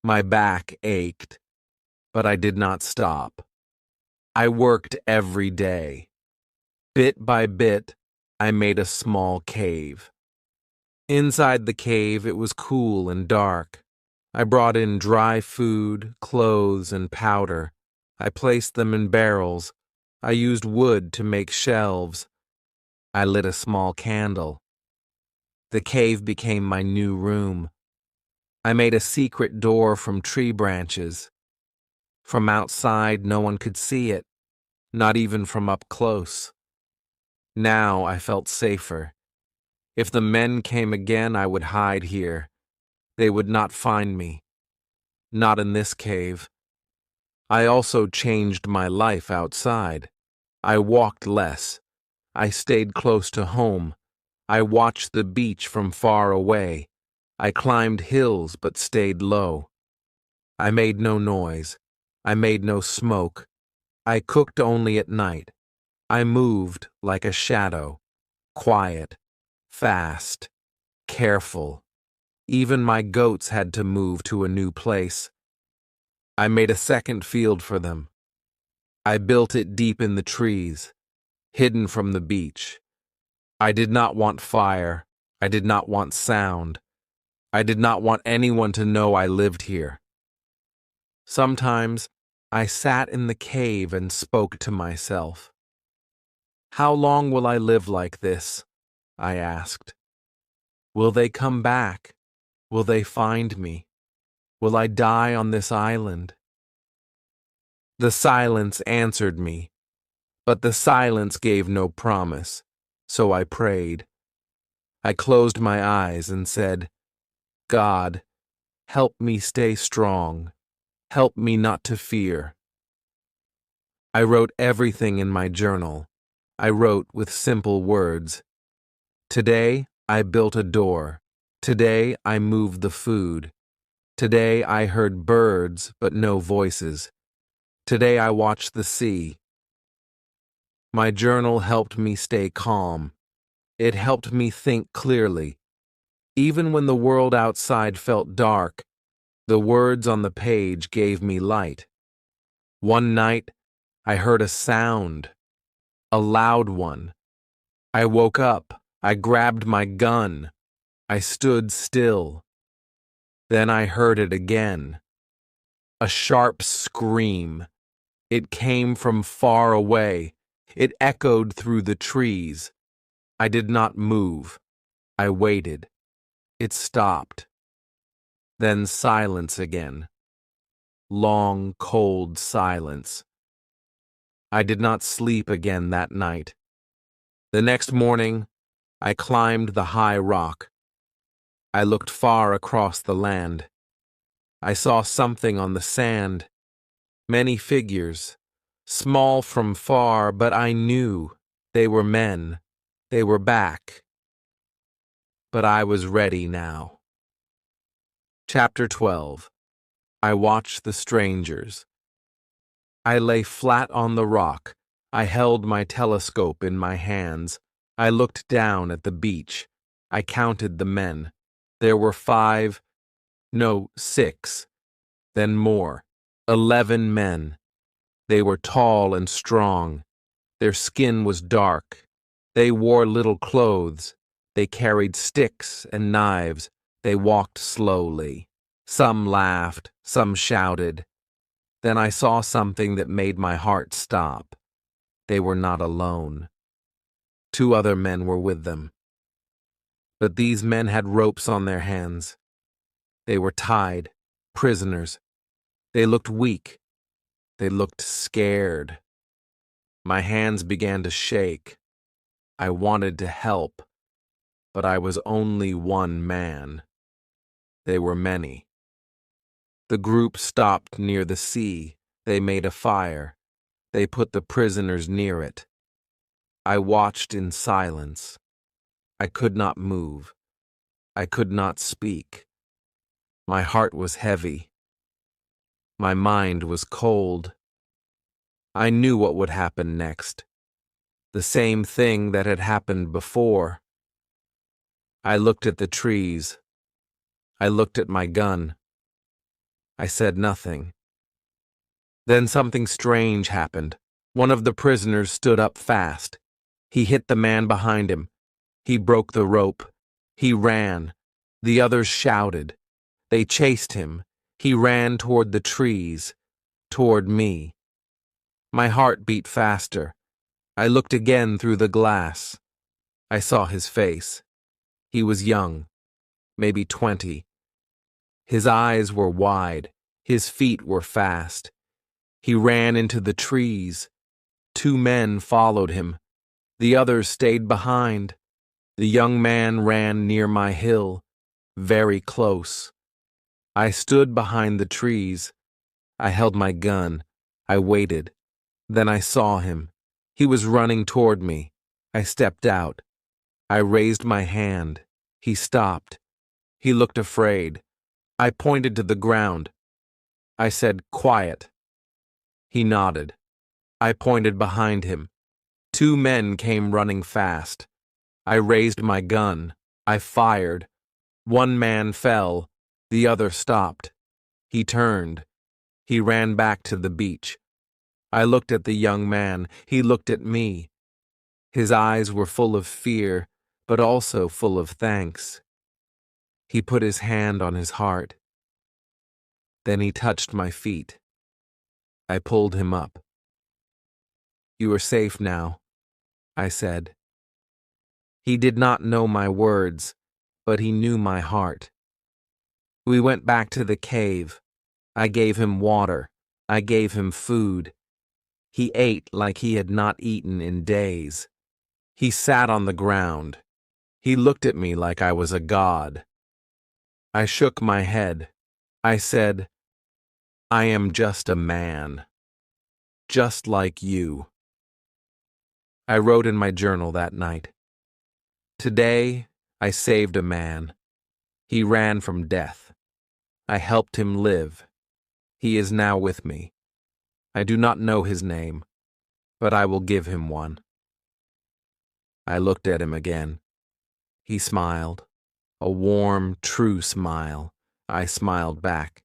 My back ached. But I did not stop. I worked every day. Bit by bit, I made a small cave. Inside the cave, it was cool and dark. I brought in dry food, clothes, and powder. I placed them in barrels. I used wood to make shelves. I lit a small candle. The cave became my new room. I made a secret door from tree branches. From outside, no one could see it, not even from up close. Now I felt safer. If the men came again, I would hide here. They would not find me. Not in this cave. I also changed my life outside. I walked less. I stayed close to home. I watched the beach from far away. I climbed hills but stayed low. I made no noise. I made no smoke. I cooked only at night. I moved like a shadow, quiet, fast, careful. Even my goats had to move to a new place. I made a second field for them. I built it deep in the trees, hidden from the beach. I did not want fire. I did not want sound. I did not want anyone to know I lived here. Sometimes I sat in the cave and spoke to myself. How long will I live like this? I asked. Will they come back? Will they find me? Will I die on this island? The silence answered me, but the silence gave no promise, so I prayed. I closed my eyes and said, God, help me stay strong. Help me not to fear. I wrote everything in my journal. I wrote with simple words. Today, I built a door. Today, I moved the food. Today, I heard birds, but no voices. Today, I watched the sea. My journal helped me stay calm. It helped me think clearly. Even when the world outside felt dark, the words on the page gave me light. One night, I heard a sound, a loud one. I woke up. I grabbed my gun. I stood still. Then I heard it again. A sharp scream. It came from far away. It echoed through the trees. I did not move. I waited. It stopped. Then silence again. Long, cold silence. I did not sleep again that night. The next morning, I climbed the high rock. I looked far across the land. I saw something on the sand. Many figures, small from far, but I knew they were men. They were back. But I was ready now. Chapter 12. I watched the strangers. I lay flat on the rock. I held my telescope in my hands. I looked down at the beach. I counted the men. There were 5, no, 6, then more. 11 men. They were tall and strong. Their skin was dark. They wore little clothes. They carried sticks and knives. They walked slowly. Some laughed, some shouted. Then I saw something that made my heart stop. They were not alone. 2 other men were with them. But these men had ropes on their hands. They were tied, prisoners. They looked weak. They looked scared. My hands began to shake. I wanted to help, but I was only one man. They were many. The group stopped near the sea. They made a fire. They put the prisoners near it. I watched in silence. I could not move. I could not speak. My heart was heavy. My mind was cold. I knew what would happen next. The same thing that had happened before. I looked at the trees. I looked at my gun. I said nothing. Then something strange happened. One of the prisoners stood up fast. He hit the man behind him. He broke the rope. He ran. The others shouted. They chased him. He ran toward the trees, toward me. My heart beat faster. I looked again through the glass. I saw his face. He was young, maybe 20. His eyes were wide. His feet were fast. He ran into the trees. 2 men followed him. The others stayed behind. The young man ran near my hill, very close. I stood behind the trees. I held my gun. I waited. Then I saw him. He was running toward me. I stepped out. I raised my hand. He stopped. He looked afraid. I pointed to the ground. I said, "Quiet." He nodded. I pointed behind him. 2 men came running fast. I raised my gun. I fired. 1 man fell. The other stopped. He turned. He ran back to the beach. I looked at the young man. He looked at me. His eyes were full of fear, but also full of thanks. He put his hand on his heart. Then he touched my feet. I pulled him up. "You are safe now," I said. He did not know my words, but he knew my heart. We went back to the cave. I gave him water. I gave him food. He ate like he had not eaten in days. He sat on the ground. He looked at me like I was a god. I shook my head. I said, "I am just a man, just like you." I wrote in my journal that night. Today, I saved a man. He ran from death. I helped him live. He is now with me. I do not know his name, but I will give him one. I looked at him again. He smiled, a warm, true smile. I smiled back.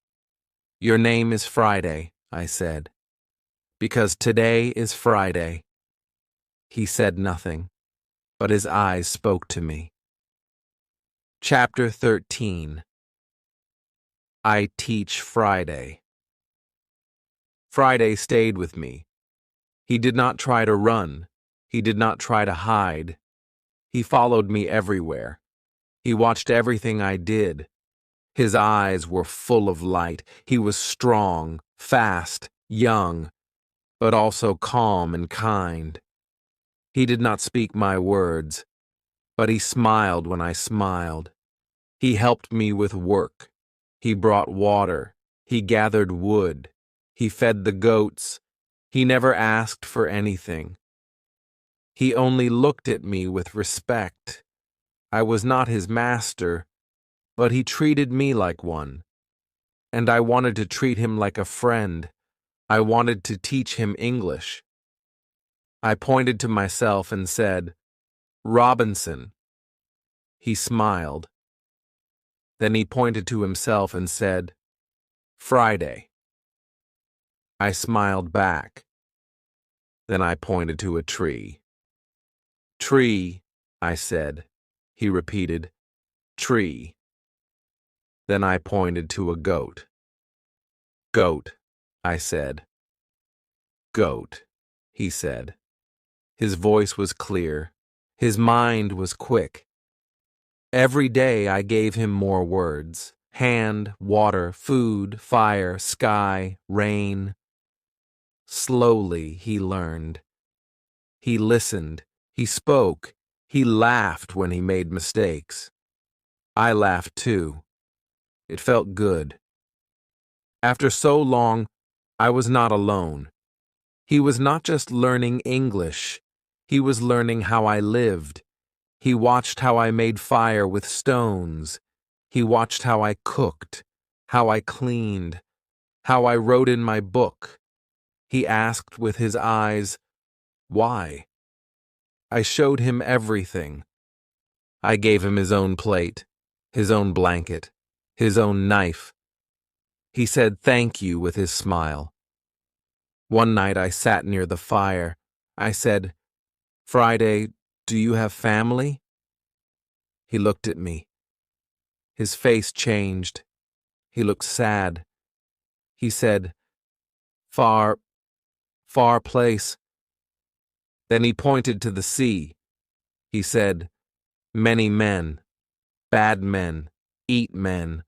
"Your name is Friday," I said, "because today is Friday." He said nothing, but his eyes spoke to me. Chapter 13. I teach Friday. Friday stayed with me. He did not try to run. He did not try to hide. He followed me everywhere. He watched everything I did. His eyes were full of light. He was strong, fast, young, but also calm and kind. He did not speak my words, but he smiled when I smiled. He helped me with work. He brought water. He gathered wood. He fed the goats. He never asked for anything. He only looked at me with respect. I was not his master, but he treated me like one. And I wanted to treat him like a friend. I wanted to teach him English. I pointed to myself and said, "Robinson." He smiled. Then he pointed to himself and said, "Friday." I smiled back. Then I pointed to a tree. "Tree," I said. He repeated, "Tree." Then I pointed to a goat. "Goat," I said. "Goat," he said. His voice was clear. His mind was quick. Every day I gave him more words: hand, water, food, fire, sky, rain. Slowly he learned. He listened. He spoke. He laughed when he made mistakes. I laughed too. It felt good. After so long, I was not alone. He was not just learning English. He was learning how I lived. He watched how I made fire with stones. He watched how I cooked, how I cleaned, how I wrote in my book. He asked with his eyes, "Why?" I showed him everything. I gave him his own plate, his own blanket, his own knife. He said thank you with his smile. One night I sat near the fire. I said, "Friday, do you have family?" He looked at me. His face changed. He looked sad. He said, "Far, far place." Then he pointed to the sea. He said, "Many men, bad men, eat men."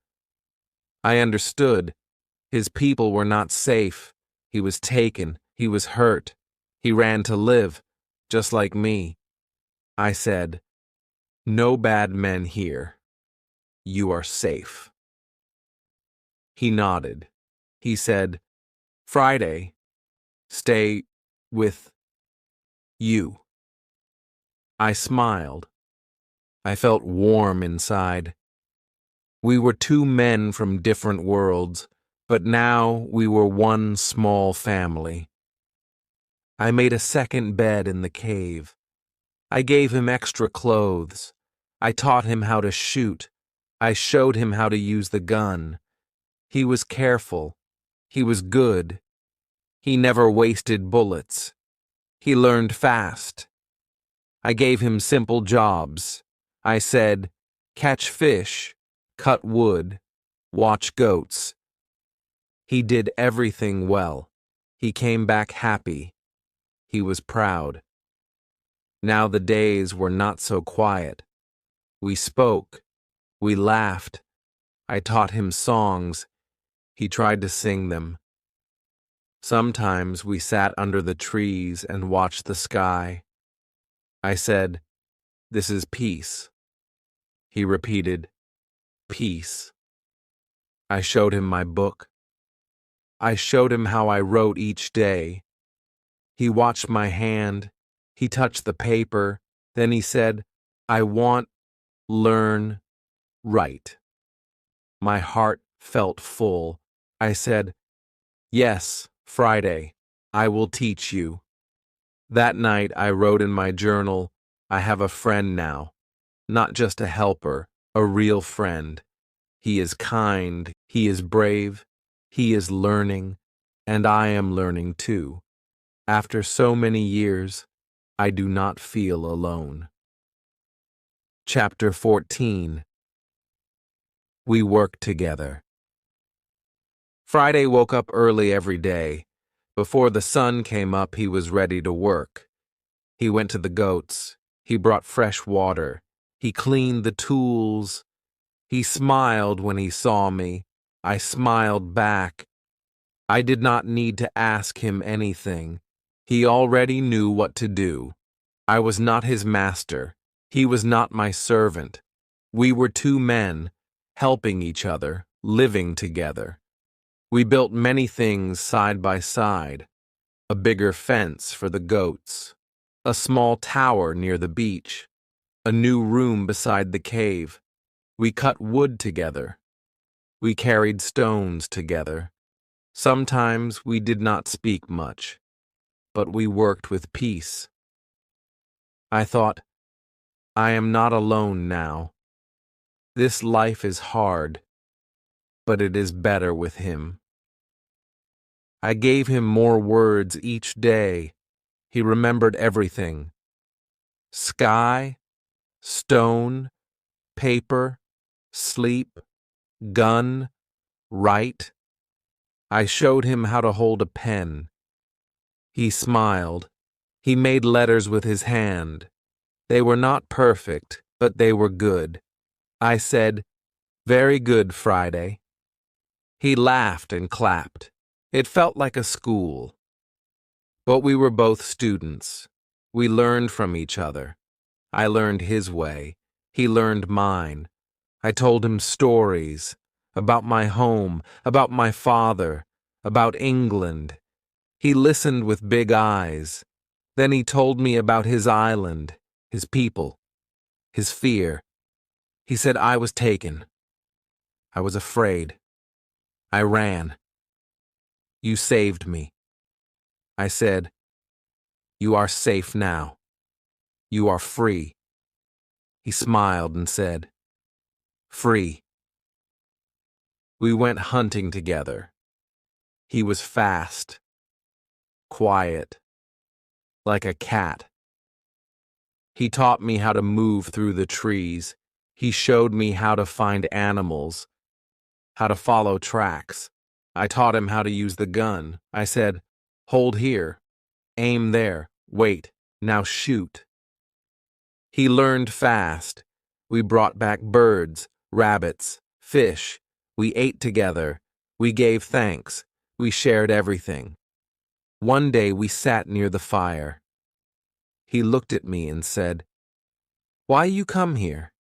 I understood. His people were not safe. He was taken. He was hurt. He ran to live, just like me. I said, "No bad men here. You are safe." He nodded. He said, "Friday, stay with you." I smiled. I felt warm inside. We were two men from different worlds, but now we were one small family. I made a second bed in the cave. I gave him extra clothes. I taught him how to shoot. I showed him how to use the gun. He was careful. He was good. He never wasted bullets. He learned fast. I gave him simple jobs. I said, "Catch fish, cut wood, watch goats." He did everything well. He came back happy. He was proud. Now the days were not so quiet. We spoke. We laughed. I taught him songs. He tried to sing them. Sometimes we sat under the trees and watched the sky. I said, "This is peace." He repeated, "Peace." I showed him my book. I showed him how I wrote each day. He watched my hand. He touched the paper. Then he said, "I want, learn, write." My heart felt full. I said, "Yes, Friday, I will teach you." That night I wrote in my journal, "I have a friend now, not just a helper, a real friend. He is kind, he is brave, he is learning, and I am learning too. After so many years, I do not feel alone." Chapter 14. We work together. Friday woke up early every day. Before the sun came up, he was ready to work. He went to the goats. He brought fresh water. He cleaned the tools. He smiled when he saw me. I smiled back. I did not need to ask him anything. He already knew what to do. I was not his master. He was not my servant. We were two men, helping each other, living together. We built many things side by side: a bigger fence for the goats, a small tower near the beach, a new room beside the cave. We cut wood together. We carried stones together. Sometimes we did not speak much, but we worked with peace. I thought, I am not alone now. This life is hard, but it is better with him. I gave him more words each day. He remembered everything: sky, stone, paper, sleep, gun, write. I showed him how to hold a pen. He smiled. He made letters with his hand. They were not perfect, but they were good. I said, "Very good, Friday." He laughed and clapped. It felt like a school. But we were both students. We learned from each other. I learned his way. He learned mine. I told him stories about my home, about my father, about England. He listened with big eyes. Then he told me about his island, his people, his fear. He said I was taken. I was afraid. I ran. You saved me. I said, "You are safe now. You are free." He smiled and said, "Free." We went hunting together. He was fast, quiet, like a cat. He taught me how to move through the trees. He showed me how to find animals, how to follow tracks. I taught him how to use the gun. I said, "Hold here, aim there, wait, now shoot." He learned fast. We brought back birds, rabbits, fish. We ate together. We gave thanks. We shared everything. One day we sat near the fire. He looked at me and said, "Why you come here?"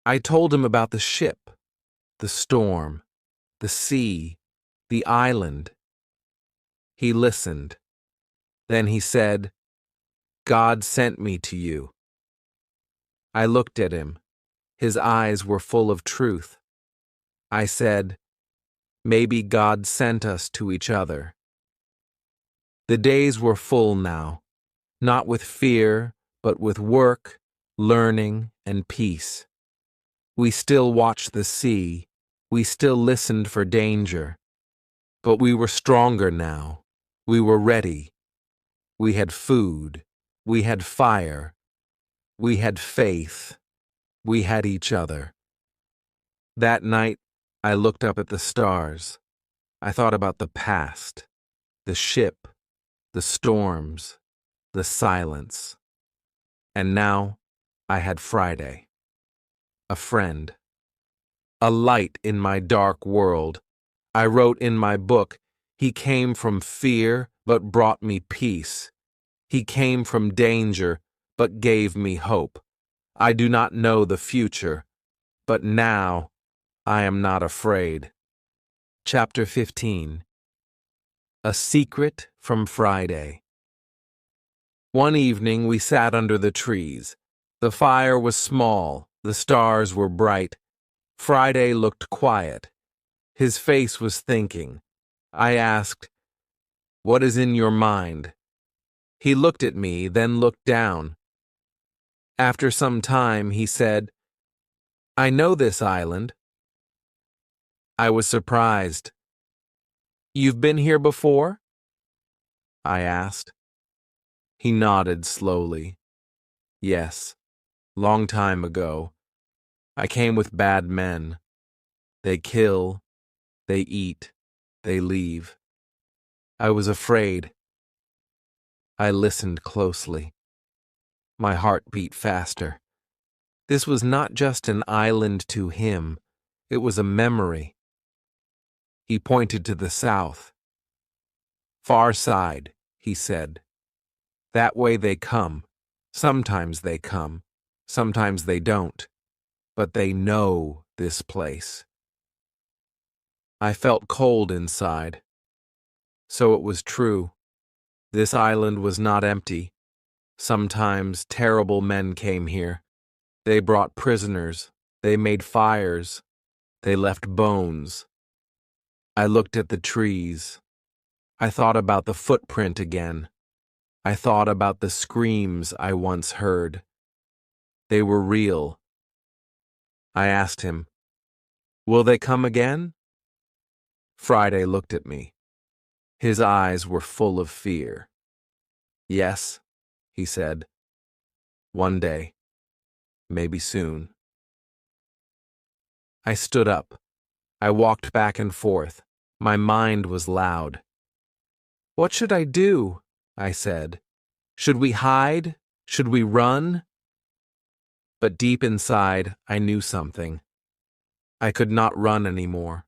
I told him about the ship, the storm, the sea, the island. He listened. Then he said, "God sent me to you." I looked at him. His eyes were full of truth. I said, "Maybe God sent us to each other." The days were full now, not with fear, but with work, learning, and peace. We still watched the sea. We still listened for danger. But we were stronger now. We were ready. We had food. We had fire. We had faith. We had each other. That night, I looked up at the stars. I thought about the past, the ship, the storms, the silence. And now, I had Friday. A friend. A light in my dark world. I wrote in my book, he came from fear, but brought me peace. He came from danger, but gave me hope. I do not know the future, but now I am not afraid. Chapter 15. A Secret from Friday. One evening we sat under the trees. The fire was small, the stars were bright. Friday looked quiet. His face was thinking. I asked, "What is in your mind?" He looked at me, then looked down. After some time, he said, "I know this island." I was surprised. "You've been here before?" I asked. He nodded slowly. "Yes, long time ago. I came with bad men. They kill, they eat, they leave. I was afraid." I listened closely. My heart beat faster. This was not just an island to him. It was a memory. He pointed to the south. "Far side," he said. "That way they come. Sometimes they come. Sometimes they don't. But they know this place." I felt cold inside. So it was true. This island was not empty. Sometimes terrible men came here. They brought prisoners. They made fires. They left bones. I looked at the trees. I thought about the footprint again. I thought about the screams I once heard. They were real. I asked him, "Will they come again?" Friday looked at me. His eyes were full of fear. "Yes," he said. "One day. Maybe soon." I stood up. I walked back and forth. My mind was loud. "What should I do?" I said. "Should we hide? Should we run?" But deep inside, I knew something. I could not run anymore.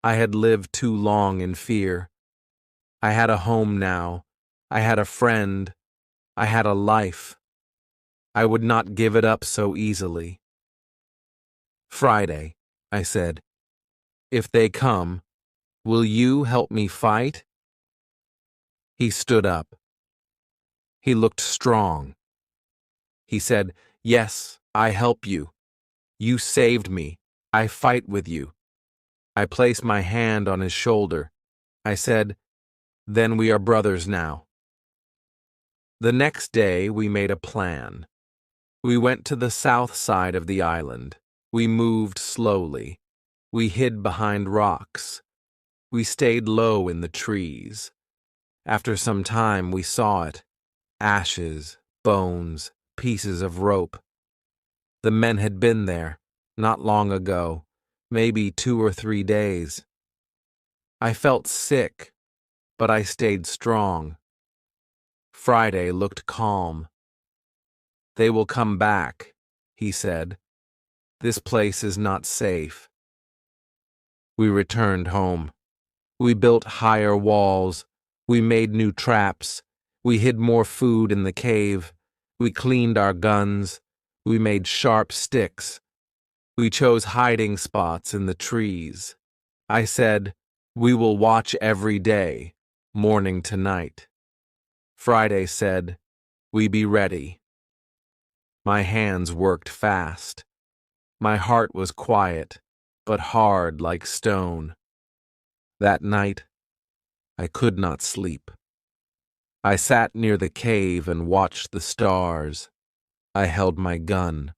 I had lived too long in fear. I had a home now. I had a friend. I had a life. I would not give it up so easily. "Friday," I said, "if they come, will you help me fight?" He stood up. He looked strong. He said, "Yes, I help you. You saved me. I fight with you." I placed my hand on his shoulder. I said, "Then we are brothers now." The next day we made a plan. We went to the south side of the island. We moved slowly. We hid behind rocks. We stayed low in the trees. After some time we saw it. Ashes, bones, pieces of rope. The men had been there, not long ago, maybe 2 or 3 days. I felt sick, but I stayed strong. Friday looked calm. "They will come back," he said. "This place is not safe." We returned home. We built higher walls. We made new traps. We hid more food in the cave. We cleaned our guns. We made sharp sticks. We chose hiding spots in the trees. I said, "We will watch every day, morning to night." Friday said, "We be ready." My hands worked fast. My heart was quiet, but hard like stone. That night, I could not sleep. I sat near the cave and watched the stars. I held my gun.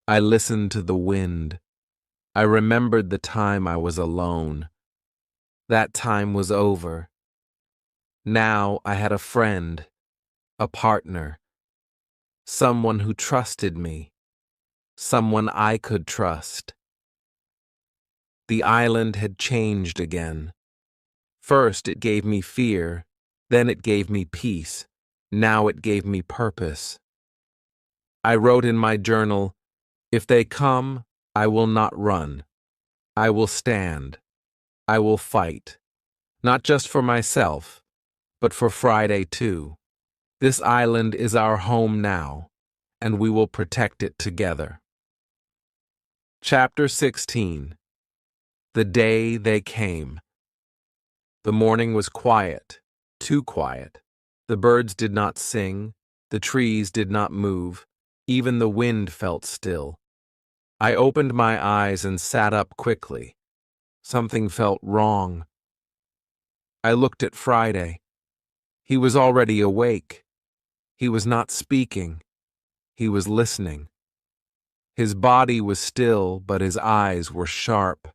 I listened to the wind. I remembered the time I was alone. That time was over. Now I had a friend, a partner, someone who trusted me, someone I could trust. The island had changed again. First it gave me fear, then it gave me peace, now it gave me purpose. I wrote in my journal, "If they come, I will not run. I will stand. I will fight. Not just for myself, but for Friday too. This island is our home now, and we will protect it together." Chapter 16. The Day They Came. The morning was quiet, too quiet. The birds did not sing, the trees did not move, even the wind felt still. I opened my eyes and sat up quickly. Something felt wrong. I looked at Friday. He was already awake. He was not speaking. He was listening. His body was still, but his eyes were sharp.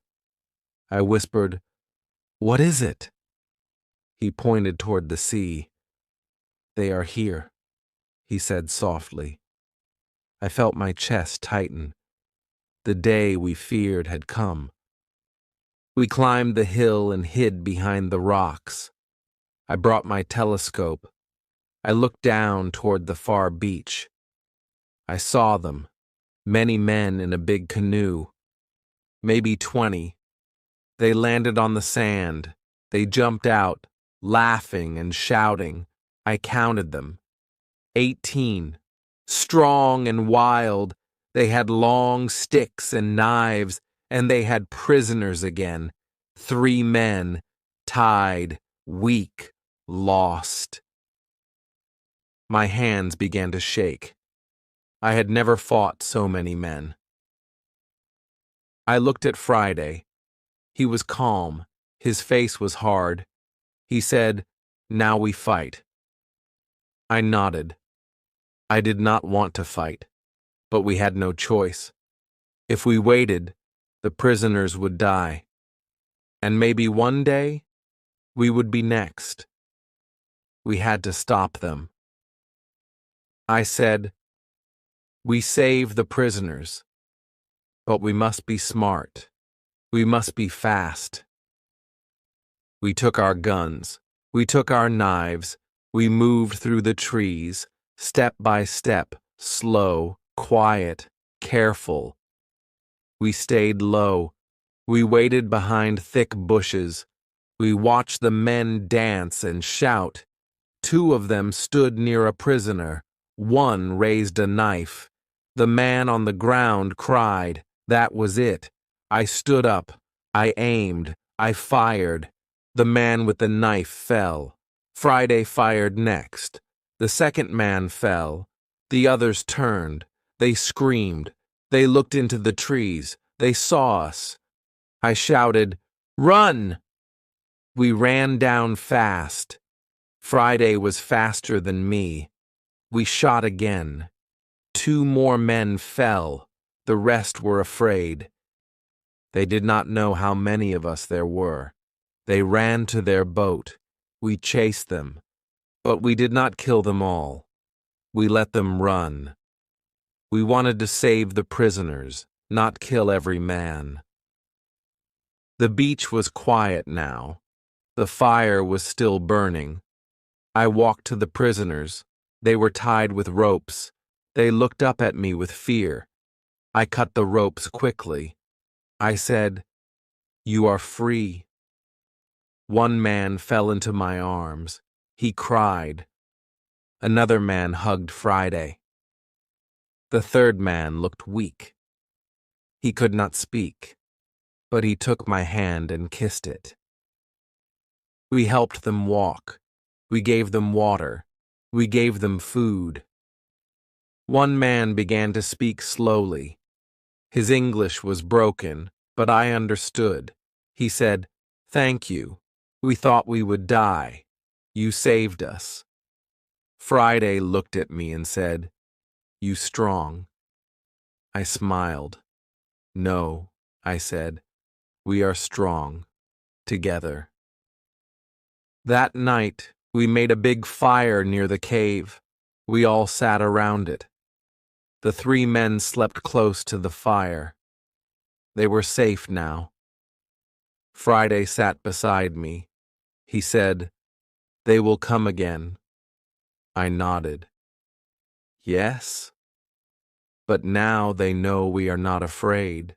I whispered, "What is it?" He pointed toward the sea. "They are here," he said softly. I felt my chest tighten. The day we feared had come. We climbed the hill and hid behind the rocks. I brought my telescope. I looked down toward the far beach. I saw them, many men in a big canoe, maybe 20. They landed on the sand. They jumped out, laughing and shouting. I counted them. 18. Strong and wild, they had long sticks and knives, and they had prisoners again. 3 men, tied, weak, lost. My hands began to shake. I had never fought so many men. I looked at Friday. He was calm. His face was hard. He said, "Now we fight." I nodded. I did not want to fight, but we had no choice. If we waited, the prisoners would die. And maybe one day, we would be next. We had to stop them. I said, "We save the prisoners, but we must be smart. We must be fast." We took our guns. We took our knives. We moved through the trees, step by step, slow, quiet, careful. We stayed low. We waited behind thick bushes. We watched the men dance and shout. 2 of them stood near a prisoner. 1 raised a knife. The man on the ground cried. That was it. I stood up. I aimed. I fired. The man with the knife fell. Friday fired next. The second man fell. The others turned. They screamed. They looked into the trees. They saw us. I shouted, "Run!" We ran down fast. Friday was faster than me. We shot again. 2 more men fell. The rest were afraid. They did not know how many of us there were. They ran to their boat. We chased them. But we did not kill them all. We let them run. We wanted to save the prisoners, not kill every man. The beach was quiet now. The fire was still burning. I walked to the prisoners. They were tied with ropes. They looked up at me with fear. I cut the ropes quickly. I said, "You are free." 1 man fell into my arms. He cried. Another man hugged Friday. The 3rd man looked weak. He could not speak, but he took my hand and kissed it. We helped them walk. We gave them water. We gave them food. 1 man began to speak slowly. His English was broken, but I understood. He said, "Thank you. We thought we would die. You saved us." Friday looked at me and said, "You strong?" I smiled. "No," I said, "we are strong, together." That night, we made a big fire near the cave. We all sat around it. The 3 men slept close to the fire. They were safe now. Friday sat beside me. He said, "They will come again." I nodded. "Yes, but now they know we are not afraid."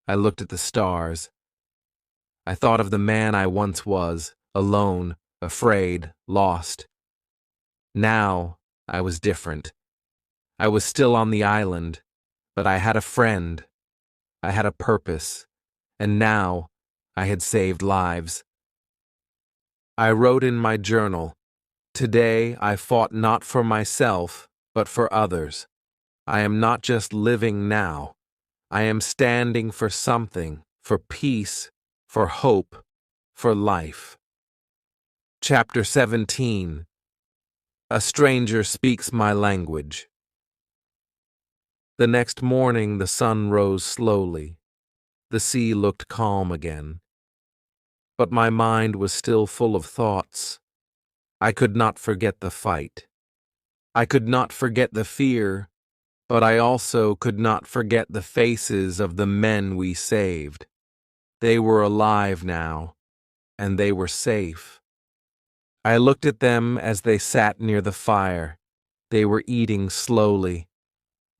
I looked at the stars. I thought of the man I once was, alone, afraid, lost. Now I was different. I was still on the island, but I had a friend. I had a purpose, and now I had saved lives. I wrote in my journal, "Today I fought not for myself, but for others. I am not just living now. I am standing for something, for peace, for hope, for life." Chapter 17. A stranger speaks my language. The next morning the sun rose slowly. The sea looked calm again. But my mind was still full of thoughts. I could not forget the fight. I could not forget the fear, but I also could not forget the faces of the men we saved. They were alive now, and they were safe. I looked at them as they sat near the fire. They were eating slowly.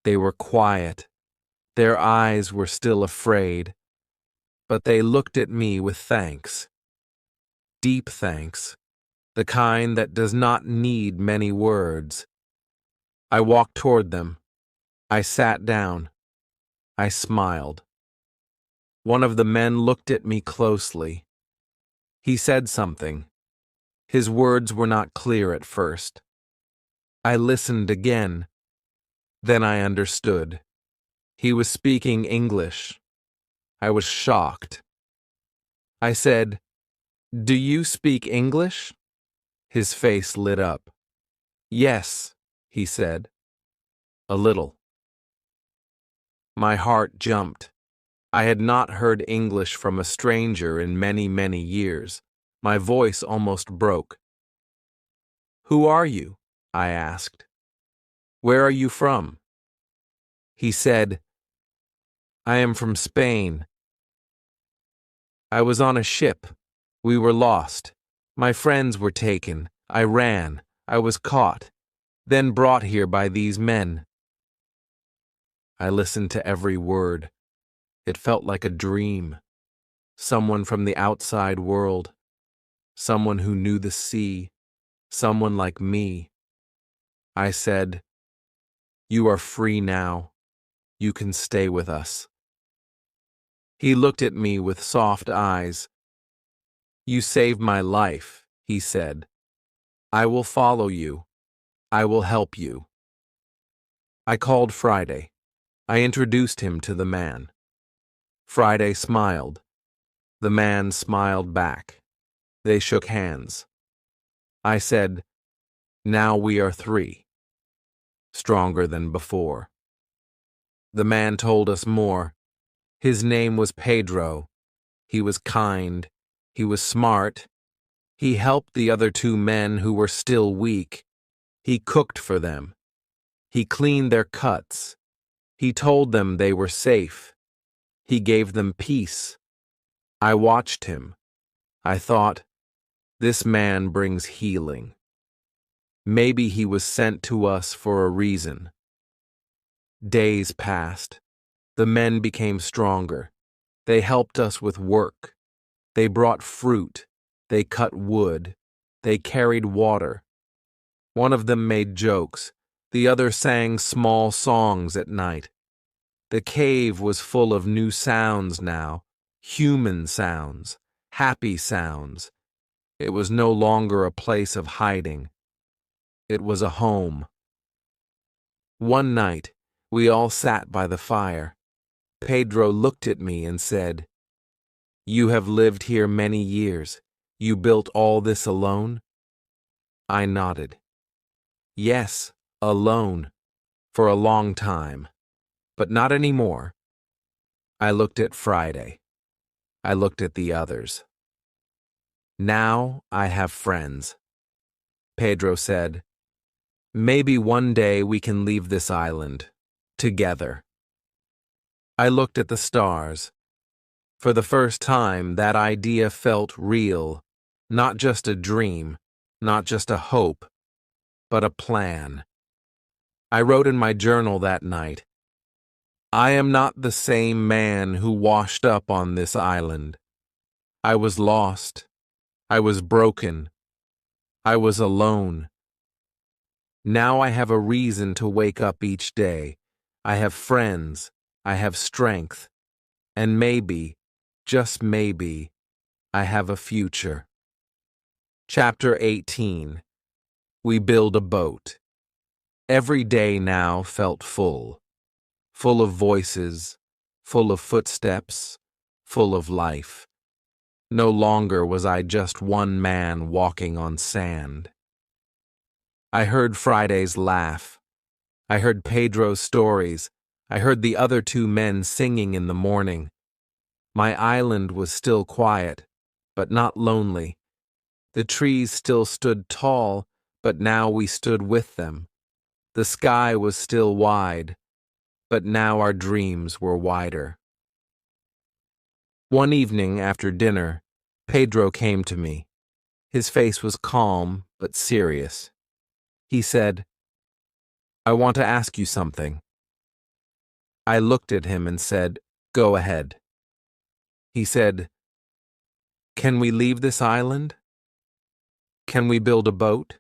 They were quiet. Their eyes were still afraid, but they looked at me with thanks. Deep thanks, the kind that does not need many words. I walked toward them. I sat down. I smiled. One of the men looked at me closely. He said something. His words were not clear at first. I listened again. Then I understood. He was speaking English. I was shocked. I said, "Do you speak English?" His face lit up. "Yes," he said. "A little." My heart jumped. I had not heard English from a stranger in many, many years. My voice almost broke. "Who are you?" I asked. "Where are you from?" He said, "I am from Spain. I was on a ship. We were lost. My friends were taken. I ran. I was caught, then brought here by these men." I listened to every word. It felt like a dream. Someone from the outside world. Someone who knew the sea. Someone like me. I said, "You are free now. You can stay with us." He looked at me with soft eyes. "You saved my life," he said. "I will follow you. I will help you." I called Friday. I introduced him to the man. Friday smiled. The man smiled back. They shook hands. I said, "Now we are three." Stronger than before. The man told us more. His name was Pedro. He was kind. He was smart. He helped the other two men who were still weak. He cooked for them. He cleaned their cuts. He told them they were safe. He gave them peace. I watched him. I thought, this man brings healing. Maybe he was sent to us for a reason. Days passed. The men became stronger. They helped us with work. They brought fruit. They cut wood. They carried water. One of them made jokes. The other sang small songs at night. The cave was full of new sounds now, human sounds, happy sounds. It was no longer a place of hiding. It was a home. One night, we all sat by the fire. Pedro looked at me and said, "You have lived here many years. You built all this alone?" I nodded. "Yes, alone, for a long time, but not anymore." I looked at Friday. I looked at the others. "Now I have friends." Pedro said, "Maybe one day we can leave this island, together." I looked at the stars. For the first time, that idea felt real, not just a dream, not just a hope, but a plan. I wrote in my journal that night, "I am not the same man who washed up on this island. I was lost. I was broken. I was alone. Now I have a reason to wake up each day. I have friends. I have strength. And maybe, just maybe, I have a future." Chapter 18. We build a boat. Every day now felt full. Full of voices, full of footsteps, full of life. No longer was I just one man walking on sand. I heard Friday's laugh. I heard Pedro's stories. I heard the other two men singing in the morning. My island was still quiet, but not lonely. The trees still stood tall, but now we stood with them. The sky was still wide, but now our dreams were wider. One evening after dinner, Pedro came to me. His face was calm, but serious. He said, "I want to ask you something." I looked at him and said, "Go ahead." He said, "Can we leave this island? Can we build a boat?"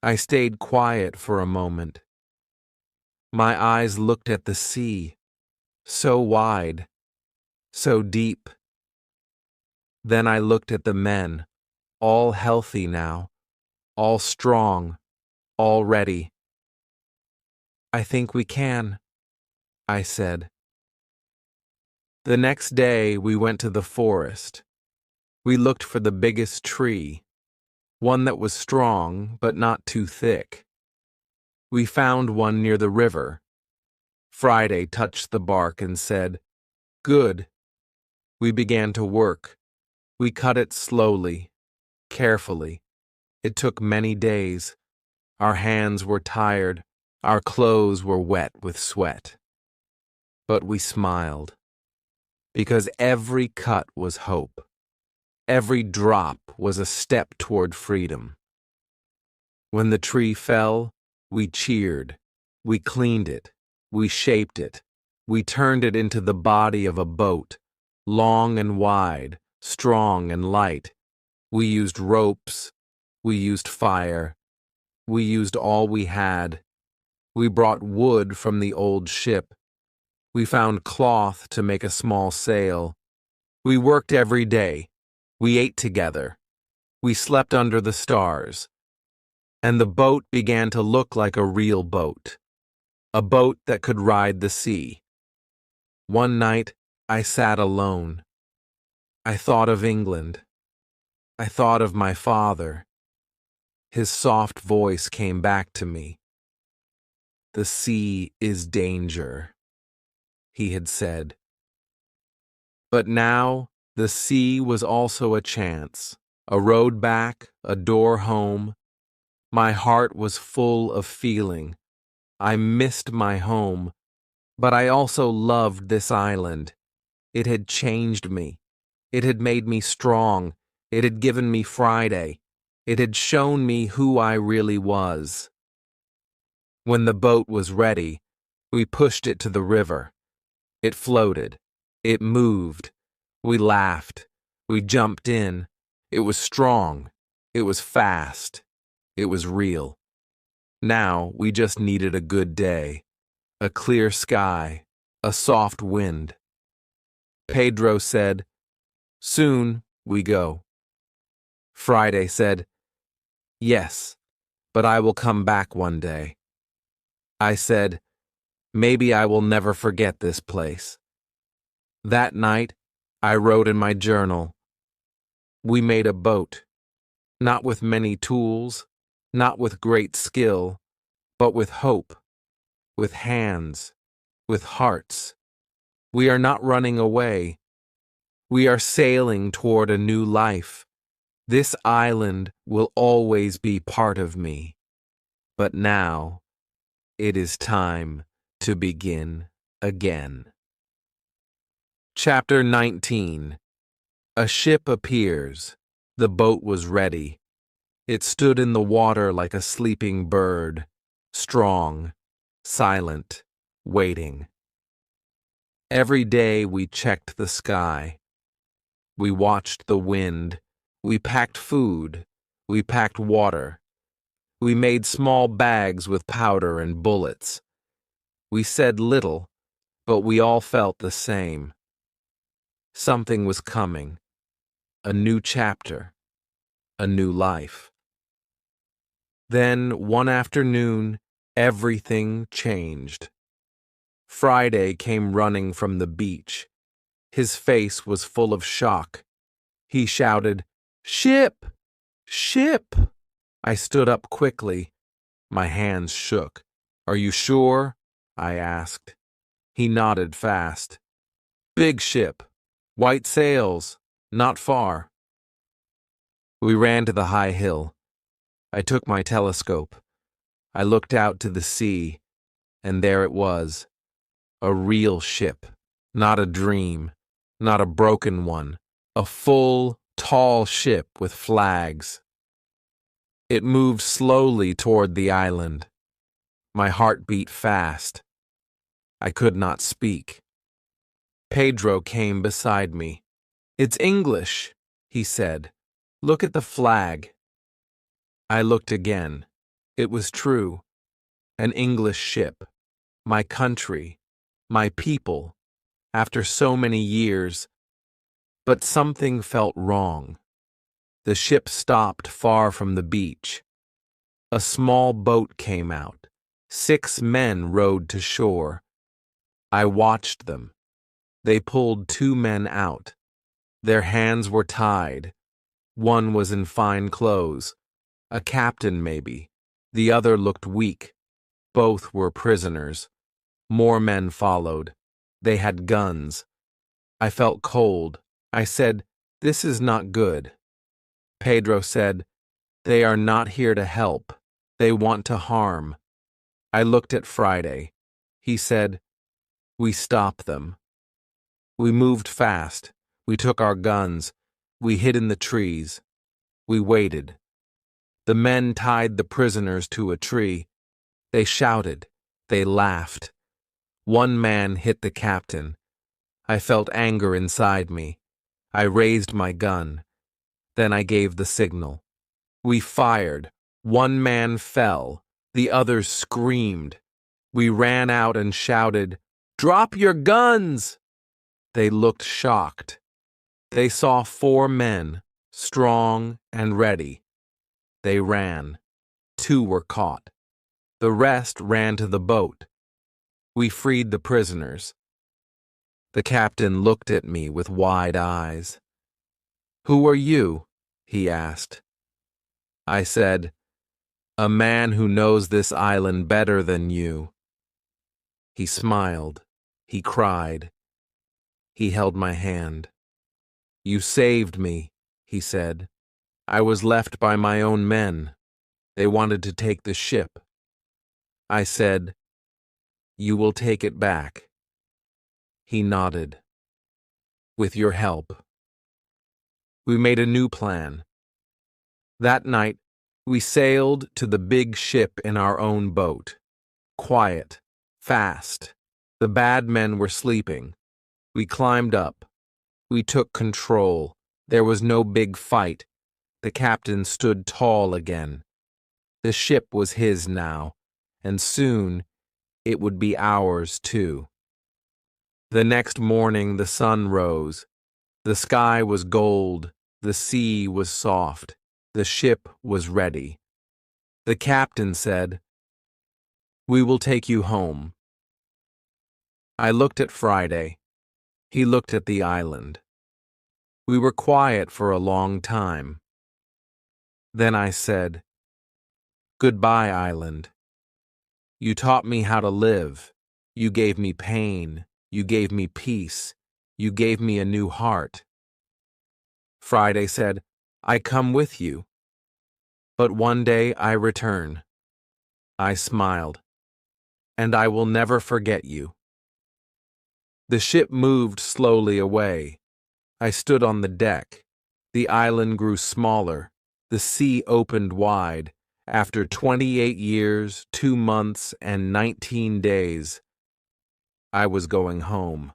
I stayed quiet for a moment. My eyes looked at the sea, so wide, so deep. Then I looked at the men, all healthy now, all strong, all ready. I think we can, I said. The next day we went to the forest. We looked for the biggest tree, one that was strong but not too thick. We found one near the river. Friday touched the bark and said, "Good." We began to work. We cut it slowly, carefully. It took many days. Our hands were tired. Our clothes were wet with sweat. But we smiled, because every cut was hope. Every drop was a step toward freedom. When the tree fell, we cheered. We cleaned it. We shaped it. We turned it into the body of a boat, long and wide, strong and light. We used ropes. We used fire. We used all we had. We brought wood from the old ship. We found cloth to make a small sail. We worked every day. We ate together. We slept under the stars. And the boat began to look like a real boat, a boat that could ride the sea. One night, I sat alone. I thought of England. I thought of my father. His soft voice came back to me. "The sea is danger," he had said. But now, the sea was also a chance, a road back, a door home. My heart was full of feeling. I missed my home, but I also loved this island. It had changed me. It had made me strong. It had given me Friday. It had shown me who I really was. When the boat was ready, we pushed it to the river. It floated. It moved. We laughed. We jumped in. It was strong. It was fast. It was real. Now we just needed a good day, a clear sky, a soft wind. Pedro said, "Soon we go." Friday said, "Yes, but I will come back one day." I said, "Maybe I will never forget this place." That night, I wrote in my journal, "We made a boat, not with many tools, not with great skill, but with hope, with hands, with hearts. We are not running away. We are sailing toward a new life. This island will always be part of me. But now, it is time to begin again." Chapter 19. A ship appears. The boat was ready. It stood in the water like a sleeping bird, strong, silent, waiting. Every day we checked the sky. We watched the wind. We packed food. We packed water. We made small bags with powder and bullets. We said little, but we all felt the same. Something was coming. A new chapter. A new life. Then, one afternoon, everything changed. Friday came running from the beach. His face was full of shock. He shouted, "Ship! Ship!" I stood up quickly. My hands shook. "Are you sure?" I asked. He nodded fast. "Big ship. White sails. Not far." We ran to the high hill. I took my telescope. I looked out to the sea, and there it was. A real ship. Not a dream. Not a broken one. A full, tall ship with flags. It moved slowly toward the island. My heart beat fast. I could not speak. Pedro came beside me. "It's English," he said. "Look at the flag." I looked again. It was true. An English ship. My country. My people. after so many years, but something felt wrong. The ship stopped far from the beach. A small boat came out. 6 men rowed to shore. I watched them. They pulled 2 men out. Their hands were tied. One was in fine clothes. A captain, maybe. The other looked weak. Both were prisoners. More men followed. They had guns. I felt cold. I said, "This is not good." Pedro said, "They are not here to help. They want to harm." I looked at Friday. He said, "We stop them." We moved fast. We took our guns. We hid in the trees. We waited. The men tied the prisoners to a tree. They shouted. They laughed. One man hit the captain. I felt anger inside me. I raised my gun. Then I gave the signal. We fired. One man fell. The others screamed. We ran out and shouted, "Drop your guns!" They looked shocked. They saw 4 men, strong and ready. They ran. 2 were caught. The rest ran to the boat. We freed the prisoners. The captain looked at me with wide eyes. "Who are you?" he asked. I said, "A man who knows this island better than you." He smiled. He cried. He held my hand. "You saved me," he said. "I was left by my own men. They wanted to take the ship." I said, "You will take it back." He nodded. "With your help." We made a new plan. That night, we sailed to the big ship in our own boat. Quiet, fast. The bad men were sleeping. We climbed up. We took control. There was no big fight. The captain stood tall again. The ship was his now, and soon it would be ours too. The next morning the sun rose. The sky was gold. The sea was soft. The ship was ready. The captain said, "We will take you home." I looked at Friday. He looked at the island. We were quiet for a long time. Then I said, "Goodbye, island. You taught me how to live. You gave me pain. You gave me peace. You gave me a new heart." Friday said, "I come with you. But one day I return." I smiled. "And I will never forget you." The ship moved slowly away. I stood on the deck. The island grew smaller. The sea opened wide. After 28 years, 2 months, and 19 days, I was going home.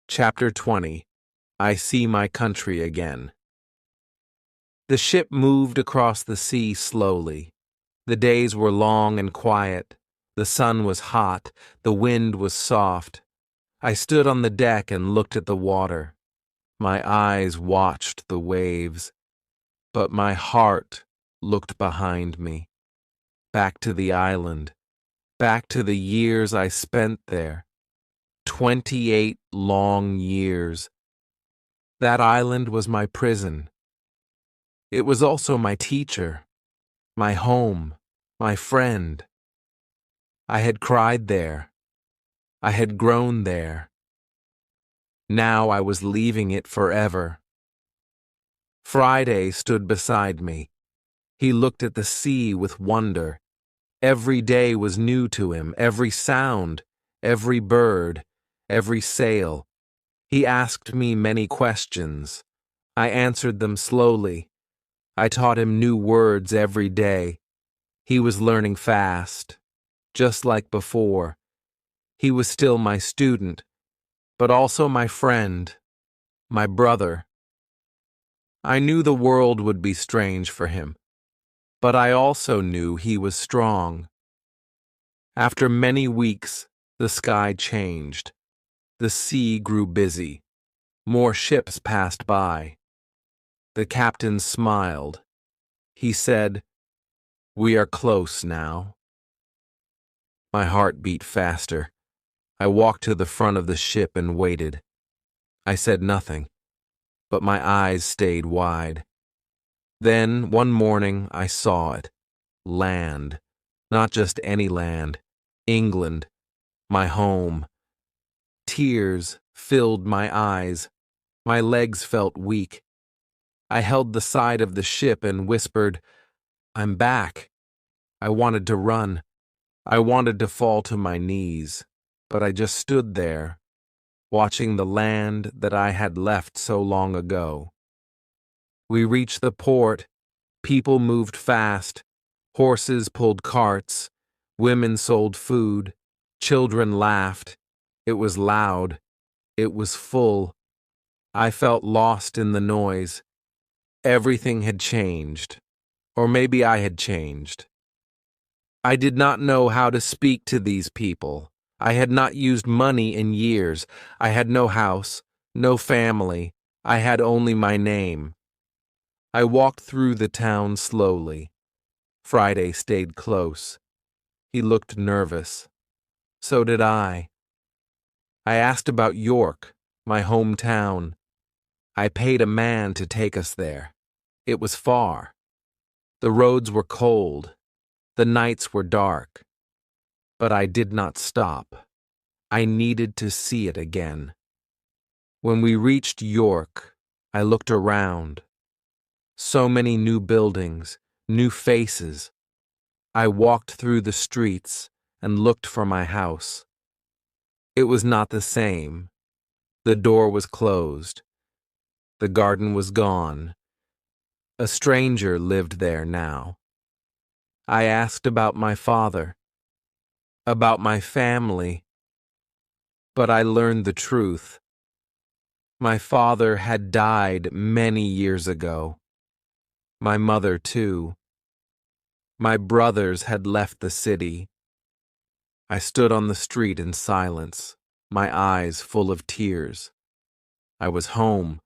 Chapter 20. I see my country again. The ship moved across the sea slowly. The days were long and quiet. The sun was hot. The wind was soft. I stood on the deck and looked at the water. My eyes watched the waves, but my heart looked behind me, back to the island, back to the years I spent there. 28 long years. That island was my prison. It was also my teacher, my home, my friend. I had cried there. I had grown there. Now I was leaving it forever. Friday stood beside me. He looked at the sea with wonder. Every day was new to him, every sound, every bird, every sail. He asked me many questions. I answered them slowly. I taught him new words every day. He was learning fast, just like before. He was still my student, but also my friend, my brother. I knew the world would be strange for him, but I also knew he was strong. After many weeks, the sky changed. The sea grew busy. More ships passed by. The captain smiled. He said, "We are close now." My heart beat faster. I walked to the front of the ship and waited. I said nothing, but my eyes stayed wide. Then, one morning, I saw it. Land. Not just any land. England. My home. Tears filled my eyes. My legs felt weak. I held the side of the ship and whispered, "I'm back." I wanted to run. I wanted to fall to my knees, but I just stood there, watching the land that I had left so long ago. We reached the port. People moved fast. Horses pulled carts. Women sold food. Children laughed. It was loud. It was full. I felt lost in the noise. Everything had changed. Or maybe I had changed. I did not know how to speak to these people. I had not used money in years. I had no house, no family. I had only my name. I walked through the town slowly. Friday stayed close. He looked nervous. So did I. I asked about York, my hometown. I paid a man to take us there. It was far. The roads were cold. The nights were dark. But I did not stop. I needed to see it again. When we reached York, I looked around. So many new buildings, new faces. I walked through the streets and looked for my house. It was not the same. The door was closed. The garden was gone. A stranger lived there now. I asked about my father, about my family, but I learned the truth. My father had died many years ago. My mother, too. My brothers had left the city. I stood on the street in silence, my eyes full of tears. I was home,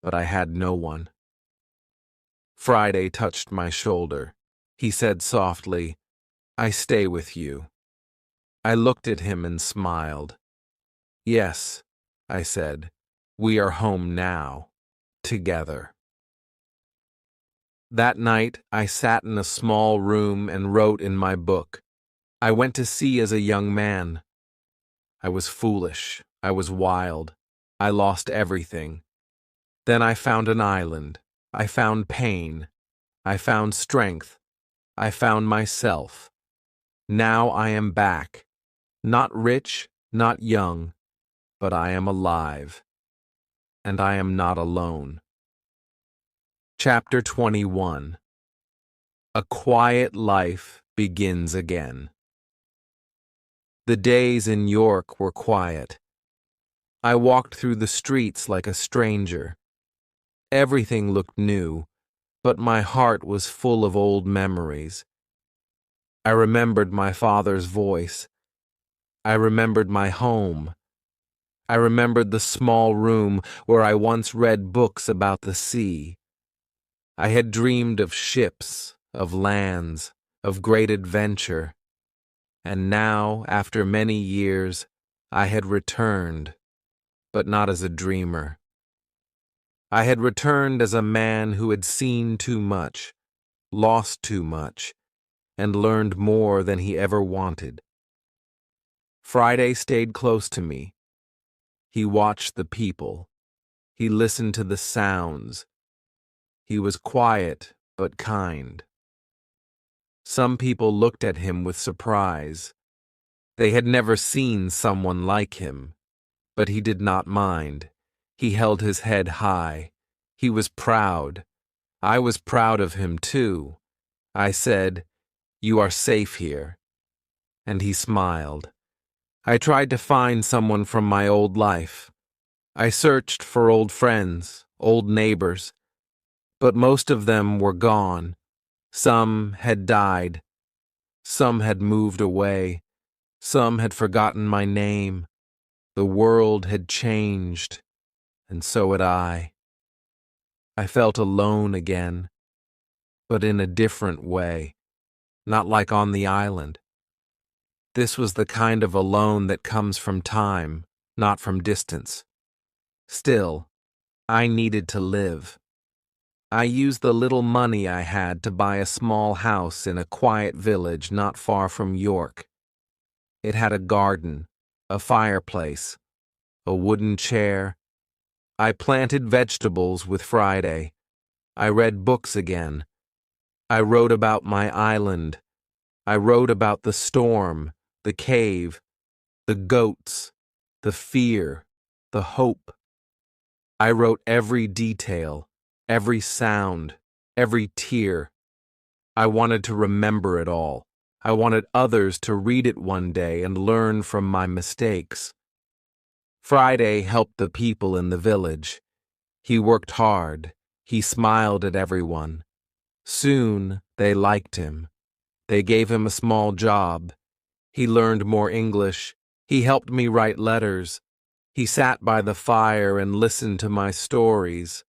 but I had no one. Friday touched my shoulder. He said softly, "I stay with you." I looked at him and smiled. "Yes," I said, "we are home now, together." That night, I sat in a small room and wrote in my book. I went to sea as a young man. I was foolish. I was wild. I lost everything. Then I found an island. I found pain. I found strength. I found myself. Now I am back. Not rich, not young, but I am alive. And I am not alone. Chapter 21. A quiet life begins again. The days in York were quiet. I walked through the streets like a stranger. Everything looked new, but my heart was full of old memories. I remembered my father's voice. I remembered my home. I remembered the small room where I once read books about the sea. I had dreamed of ships, of lands, of great adventure. And now, after many years, I had returned, but not as a dreamer. I had returned as a man who had seen too much, lost too much, and learned more than he ever wanted. Friday stayed close to me. He watched the people. He listened to the sounds. He was quiet but kind. Some people looked at him with surprise. They had never seen someone like him, but he did not mind. He held his head high. He was proud. I was proud of him too. I said, "You are safe here." And he smiled. I tried to find someone from my old life. I searched for old friends, old neighbors, but most of them were gone. Some had died. Some had moved away. Some had forgotten my name. The world had changed, and so had I. I felt alone again, but in a different way, not like on the island. This was the kind of alone that comes from time, not from distance. Still, I needed to live. I used the little money I had to buy a small house in a quiet village not far from York. It had a garden, a fireplace, a wooden chair. I planted vegetables with Friday. I read books again. I wrote about my island. I wrote about the storm, the cave, the goats, the fear, the hope. I wrote every detail, every sound, every tear. I wanted to remember it all. I wanted others to read it one day and learn from my mistakes. Friday helped the people in the village. He worked hard. He smiled at everyone. Soon, they liked him. They gave him a small job. He learned more English. He helped me write letters. He sat by the fire and listened to my stories.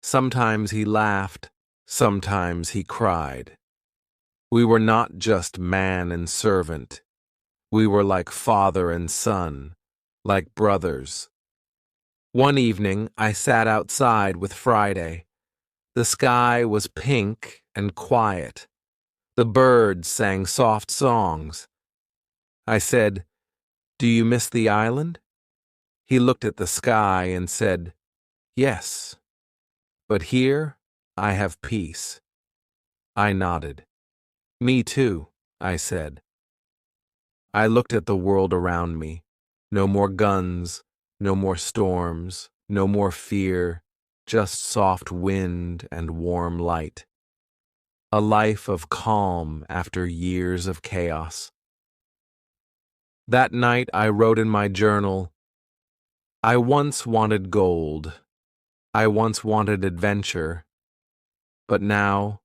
Sometimes he laughed. Sometimes he cried. We were not just man and servant. We were like father and son, like brothers. One evening, I sat outside with Friday. The sky was pink and quiet. The birds sang soft songs. I said, "Do you miss the island?" He looked at the sky and said, "Yes, but here I have peace." I nodded. "Me too," I said. I looked at the world around me. No more guns, no more storms, no more fear, just soft wind and warm light. A life of calm after years of chaos. That night I wrote in my journal, "I once wanted gold. I once wanted adventure. But now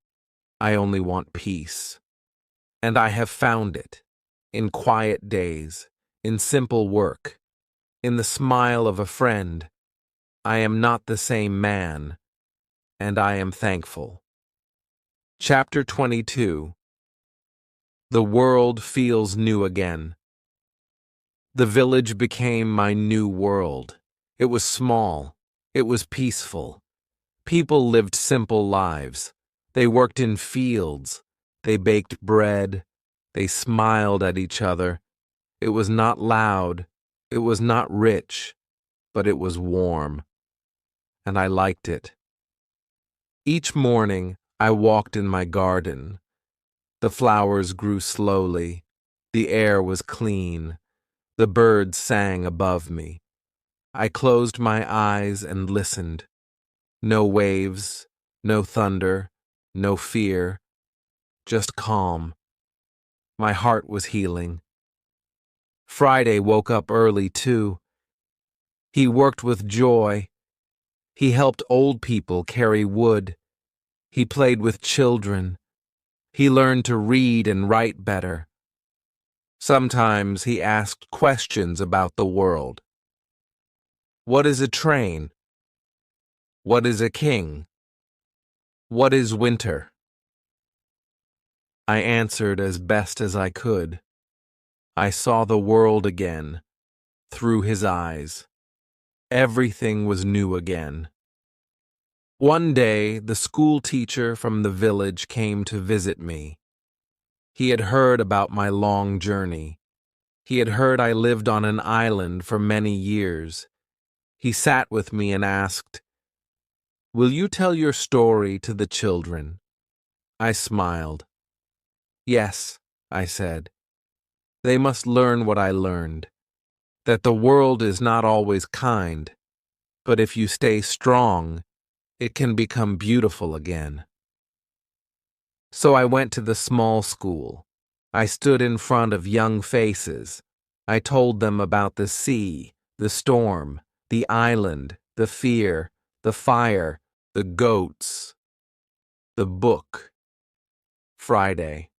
I only want peace. And I have found it. In quiet days, in simple work, in the smile of a friend. I am not the same man, and I am thankful." Chapter 22. The world feels new again. The village became my new world. It was small. It was peaceful. People lived simple lives. They worked in fields. They baked bread. They smiled at each other. It was not loud. It was not rich, but it was warm. And I liked it. Each morning, I walked in my garden. The flowers grew slowly. The air was clean. The birds sang above me. I closed my eyes and listened. No waves, no thunder, no fear, just calm. My heart was healing. Friday woke up early, too. He worked with joy. He helped old people carry wood. He played with children. He learned to read and write better. Sometimes he asked questions about the world. What is a train? What is a king? What is winter? I answered as best as I could. I saw the world again, through his eyes. Everything was new again. One day, the school teacher from the village came to visit me. He had heard about my long journey. He had heard I lived on an island for many years. He sat with me and asked, "Will you tell your story to the children?" I smiled. "Yes," I said. "They must learn what I learned, that the world is not always kind, but if you stay strong, it can become beautiful again." So I went to the small school. I stood in front of young faces. I told them about the sea, the storm, the island, the fear, the fire, the goats, the book. Friday.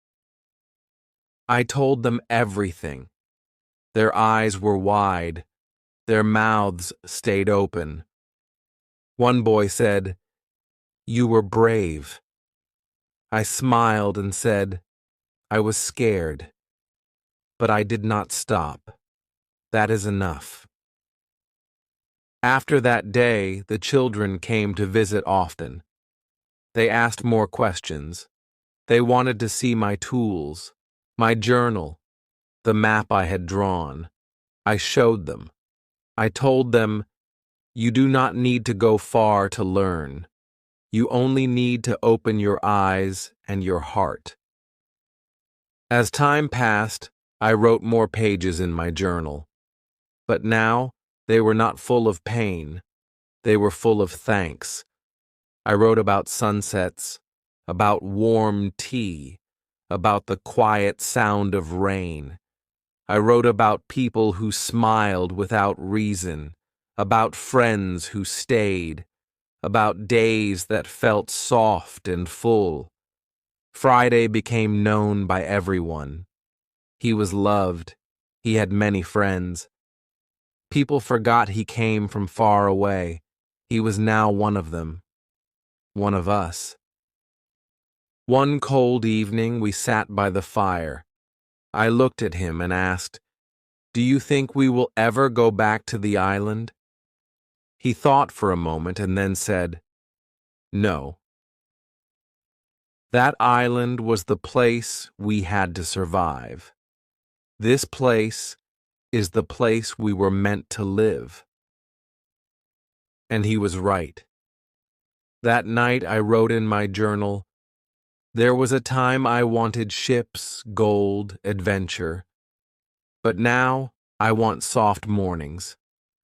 I told them everything. Their eyes were wide. Their mouths stayed open. One boy said, "You were brave." I smiled and said, "I was scared." But I did not stop. That is enough. After that day, the children came to visit often. They asked more questions. They wanted to see my tools, my journal, the map I had drawn. I showed them. I told them, "You do not need to go far to learn. You only need to open your eyes and your heart." As time passed, I wrote more pages in my journal. But now, they were not full of pain. They were full of thanks. I wrote about sunsets, about warm tea, about the quiet sound of rain. I wrote about people who smiled without reason, about friends who stayed, about days that felt soft and full. Friday became known by everyone. He was loved. He had many friends. People forgot he came from far away. He was now one of them, one of us. One cold evening, we sat by the fire. I looked at him and asked, "Do you think we will ever go back to the island?" He thought for a moment and then said, "No." That island was the place we had to survive. This place is the place we were meant to live. And he was right. That night I wrote in my journal, "There was a time I wanted ships, gold, adventure. But now I want soft mornings,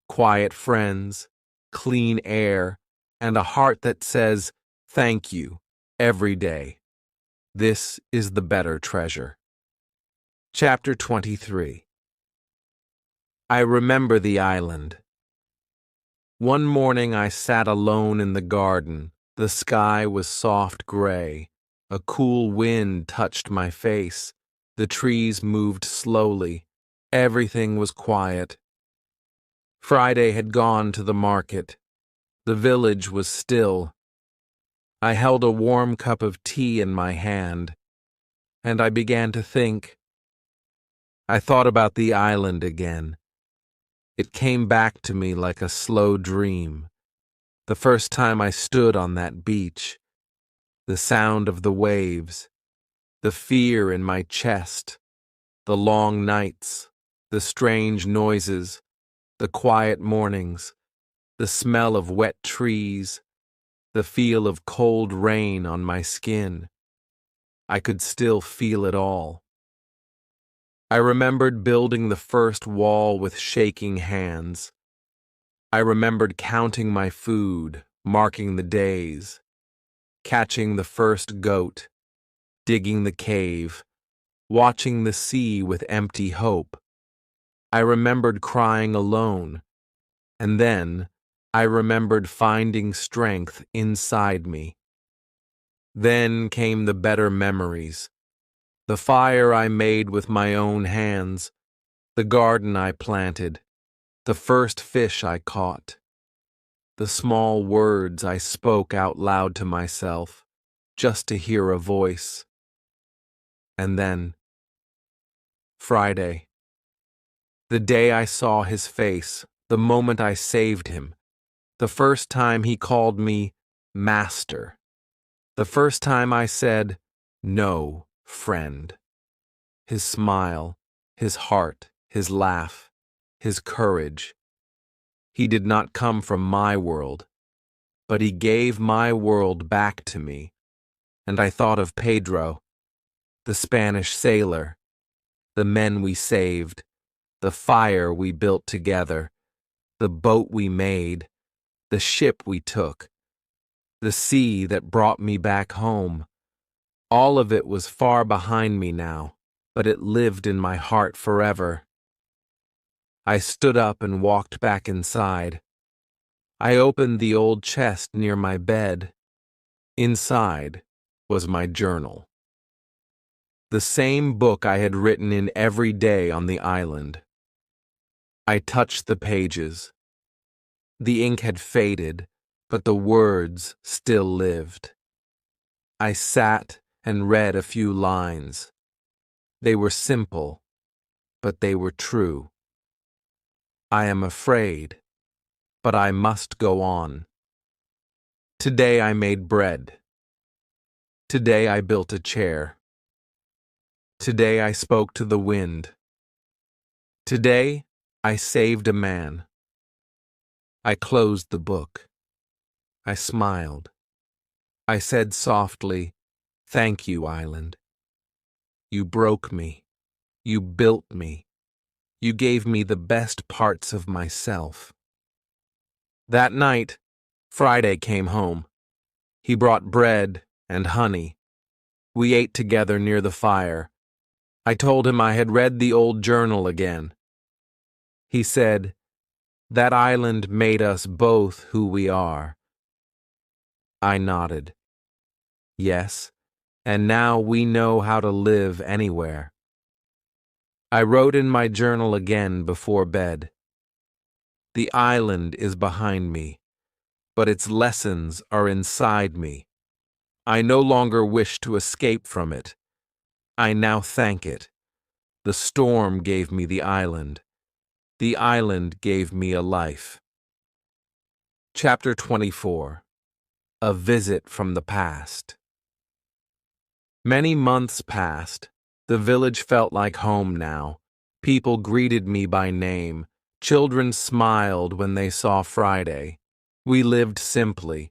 quiet friends, clean air, and a heart that says, 'Thank you,' every day. This is the better treasure." Chapter 23. I remember the island. One morning I sat alone in the garden. The sky was soft gray. A cool wind touched my face. The trees moved slowly. Everything was quiet. Friday had gone to the market. The village was still. I held a warm cup of tea in my hand, and I began to think. I thought about the island again. It came back to me like a slow dream. The first time I stood on that beach, the sound of the waves, the fear in my chest, the long nights, the strange noises, the quiet mornings, the smell of wet trees, the feel of cold rain on my skin. I could still feel it all. I remembered building the first wall with shaking hands. I remembered counting my food, marking the days, catching the first goat, digging the cave, watching the sea with empty hope. I remembered crying alone, and then I remembered finding strength inside me. Then came the better memories, the fire I made with my own hands, the garden I planted, the first fish I caught, the small words I spoke out loud to myself, just to hear a voice. And then, Friday. The day I saw his face, the moment I saved him, the first time he called me Master, the first time I said, "No, friend." His smile, his heart, his laugh, his courage. He did not come from my world, but he gave my world back to me. And I thought of Pedro, the Spanish sailor, the men we saved, the fire we built together, the boat we made, the ship we took, the sea that brought me back home. All of it was far behind me now, but it lived in my heart forever. I stood up and walked back inside. I opened the old chest near my bed. Inside was my journal. The same book I had written in every day on the island. I touched the pages. The ink had faded, but the words still lived. I sat and read a few lines. They were simple, but they were true. I am afraid, but I must go on. Today I made bread. Today I built a chair. Today I spoke to the wind. Today I saved a man. I closed the book. I smiled. I said softly, "Thank you, Island. You broke me. You built me. You gave me the best parts of myself." That night, Friday came home. He brought bread and honey. We ate together near the fire. I told him I had read the old journal again. He said, "That island made us both who we are." I nodded. Yes, and now we know how to live anywhere. I wrote in my journal again before bed. The island is behind me, but its lessons are inside me. I no longer wish to escape from it. I now thank it. The storm gave me the island. The island gave me a life. Chapter 24. A Visit from the Past. Many months passed. The village felt like home now. People greeted me by name. Children smiled when they saw Friday. We lived simply.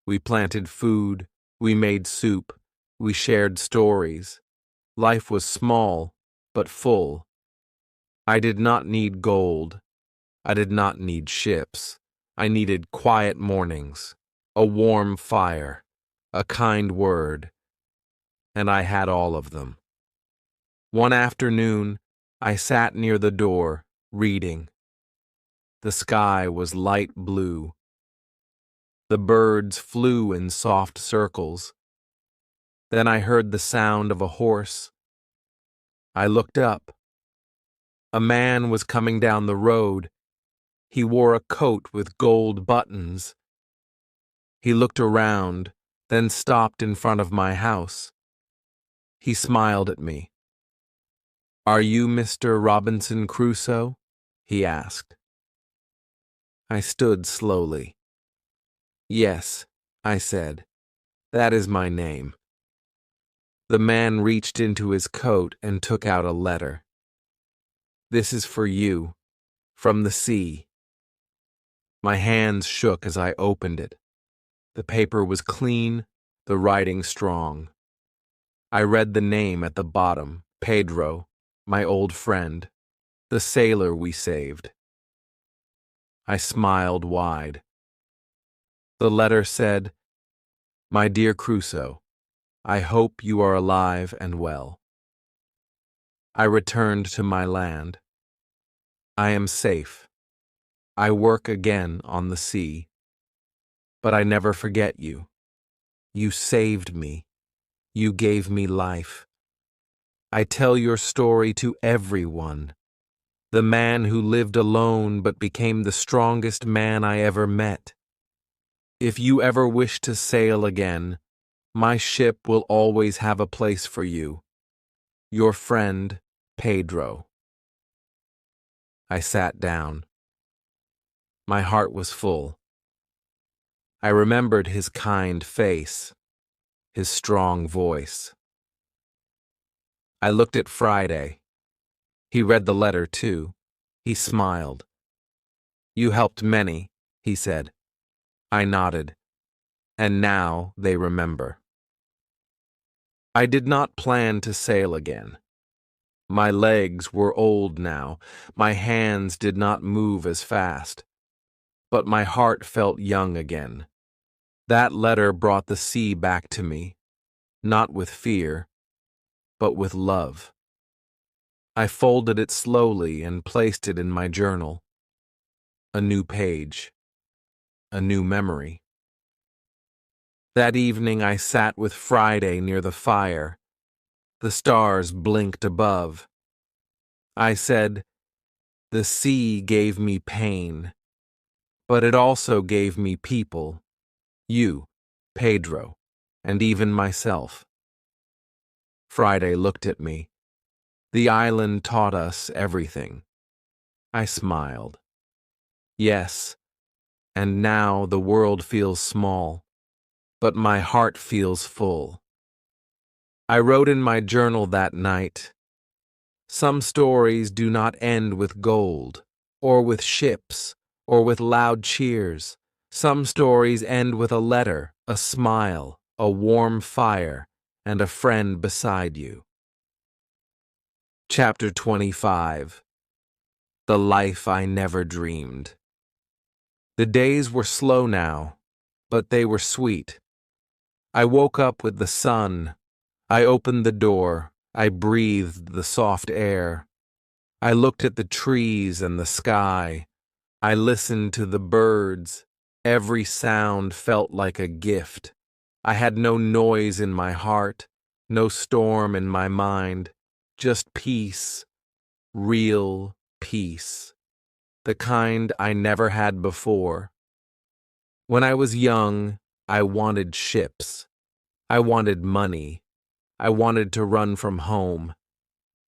We planted food. We made soup. We shared stories. Life was small, but full. I did not need gold. I did not need ships. I needed quiet mornings, a warm fire, a kind word, and I had all of them. One afternoon, I sat near the door, reading. The sky was light blue. The birds flew in soft circles. Then I heard the sound of a horse. I looked up. A man was coming down the road. He wore a coat with gold buttons. He looked around, then stopped in front of my house. He smiled at me. "Are you Mr. Robinson Crusoe?" he asked. I stood slowly. "Yes," I said, "that is my name." The man reached into his coat and took out a letter. "This is for you, from the sea." My hands shook as I opened it. The paper was clean, the writing strong. I read the name at the bottom, Pedro, my old friend, the sailor we saved. I smiled wide. The letter said, "My dear Crusoe, I hope you are alive and well. I returned to my land. I am safe. I work again on the sea. But I never forget you. You saved me. You gave me life. I tell your story to everyone. The man who lived alone but became the strongest man I ever met. If you ever wish to sail again, my ship will always have a place for you. Your friend, Pedro." I sat down. My heart was full. I remembered his kind face, his strong voice. I looked at Friday. He read the letter, too. He smiled. "You helped many," he said. I nodded. And now they remember. I did not plan to sail again. My legs were old now. My hands did not move as fast. But my heart felt young again. That letter brought the sea back to me, not with fear, but with love. I folded it slowly and placed it in my journal. A new page. A new memory. That evening I sat with Friday near the fire. The stars blinked above. I said, The sea gave me pain, but it also gave me people, you, Pedro, and even myself. Friday looked at me. The island taught us everything. I smiled. Yes, and now the world feels small, but my heart feels full. I wrote in my journal that night, some stories do not end with gold, or with ships, or with loud cheers. Some stories end with a letter, a smile, a warm fire, and a friend beside you. Chapter 25. The Life I Never Dreamed. The days were slow now, but they were sweet. I woke up with the sun. I opened the door. I breathed the soft air. I looked at the trees and the sky. I listened to the birds. Every sound felt like a gift. I had no noise in my heart, no storm in my mind, just peace, real peace, the kind I never had before. When I was young, I wanted ships. I wanted money. I wanted to run from home.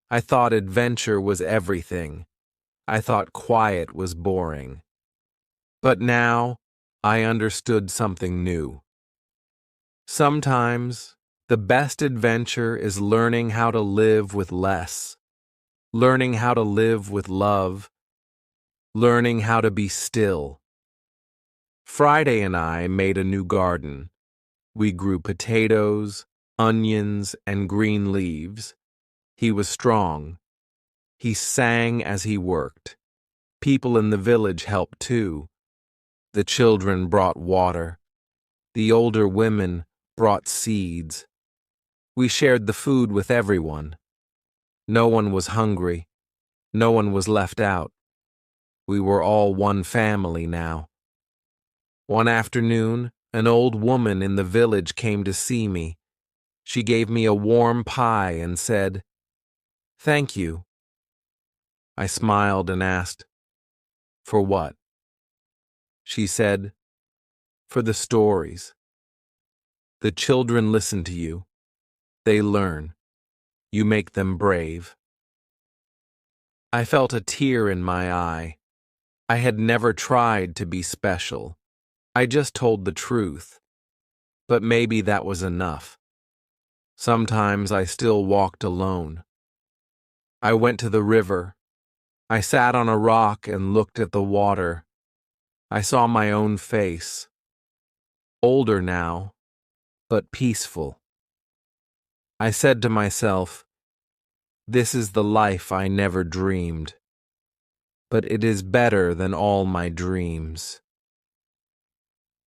I thought adventure was everything. I thought quiet was boring. But now, I understood something new. Sometimes, the best adventure is learning how to live with less, learning how to live with love, learning how to be still. Friday and I made a new garden. We grew potatoes, onions, and green leaves. He was strong. He sang as he worked. People in the village helped too. The children brought water. The older women brought seeds. We shared the food with everyone. No one was hungry. No one was left out. We were all one family now. One afternoon, an old woman in the village came to see me. She gave me a warm pie and said, "Thank you." I smiled and asked, "For what?" She said, "For the stories. The children listen to you. They learn. You make them brave." I felt a tear in my eye. I had never tried to be special. I just told the truth. But maybe that was enough. Sometimes I still walked alone. I went to the river. I sat on a rock and looked at the water. I saw my own face. Older now, but peaceful. I said to myself, this is the life I never dreamed. But it is better than all my dreams.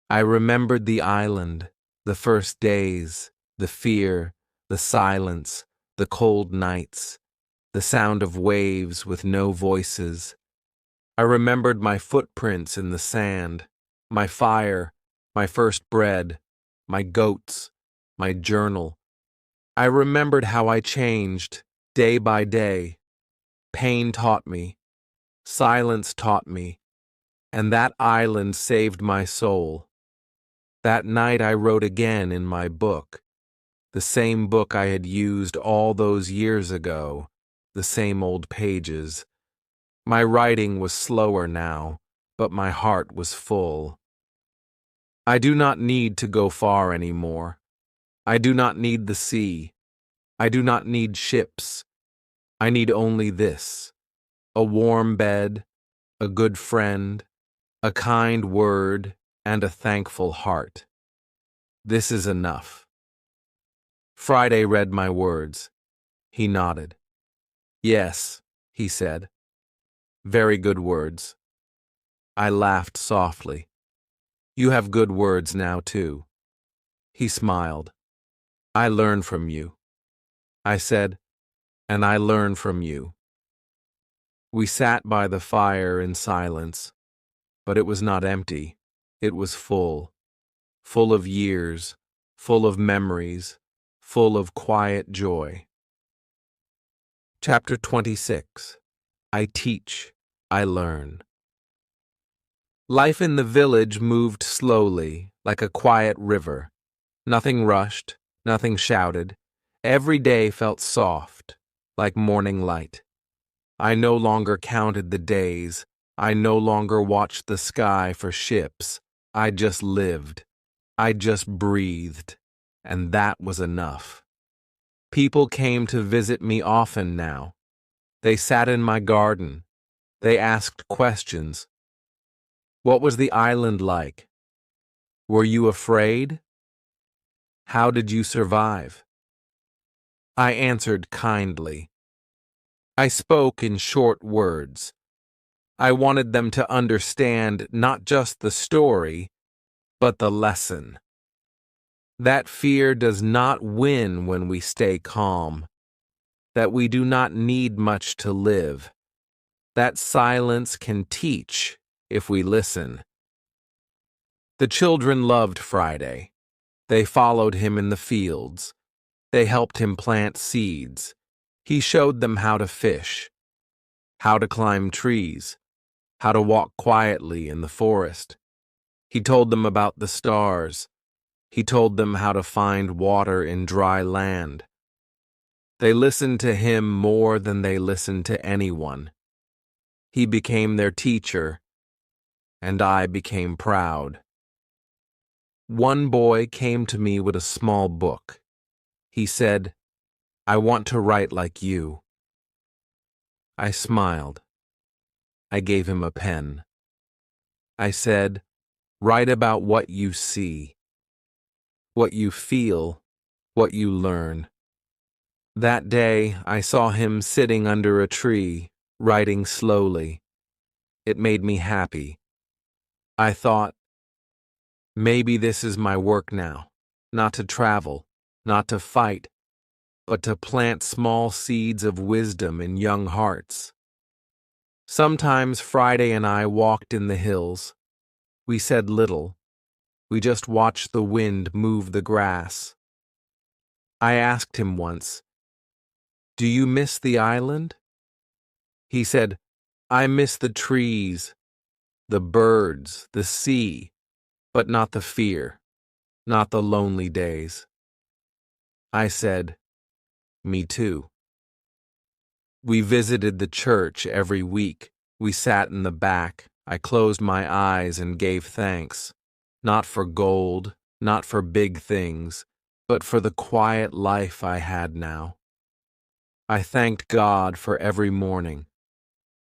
I remembered the island, the first days, the fear, the silence, the cold nights, the sound of waves with no voices. I remembered my footprints in the sand, my fire, my first bread, my goats, my journal. I remembered how I changed, day by day. Pain taught me, silence taught me, and that island saved my soul. That night I wrote again in my book, the same book I had used all those years ago, the same old pages. My writing was slower now, but my heart was full. I do not need to go far anymore. I do not need the sea. I do not need ships. I need only this: a warm bed, a good friend, a kind word, and a thankful heart. This is enough. Friday read my words. He nodded. Yes, he said. Very good words. I laughed softly. You have good words now, too. He smiled. I learn from you. I said, and I learn from you. We sat by the fire in silence, but it was not empty. It was full. Full of years, full of memories, full of quiet joy. Chapter 26. I teach. I learn. Life in the village moved slowly, like a quiet river. Nothing rushed, nothing shouted. Every day felt soft, like morning light. I no longer counted the days. I no longer watched the sky for ships. I just lived. I just breathed. And that was enough. People came to visit me often now. They sat in my garden. They asked questions. What was the island like? Were you afraid? How did you survive? I answered kindly. I spoke in short words. I wanted them to understand not just the story, but the lesson. That fear does not win when we stay calm. That we do not need much to live. That silence can teach if we listen. The children loved Friday. They followed him in the fields. They helped him plant seeds. He showed them how to fish, how to climb trees, how to walk quietly in the forest. He told them about the stars. He told them how to find water in dry land. They listened to him more than they listened to anyone. He became their teacher, and I became proud. One boy came to me with a small book. He said, "I want to write like you." I smiled. I gave him a pen. I said, "Write about what you see, what you feel, what you learn." That day, I saw him sitting under a tree, writing slowly. It made me happy. I thought, maybe this is my work now, not to travel, not to fight, but to plant small seeds of wisdom in young hearts. Sometimes Friday and I walked in the hills. We said little. We just watched the wind move the grass. I asked him once, "Do you miss the island?" He said, "I miss the trees, the birds, the sea, but not the fear, not the lonely days." I said, "Me too." We visited the church every week. We sat in the back. I closed my eyes and gave thanks, not for gold, not for big things, but for the quiet life I had now. I thanked God for every morning,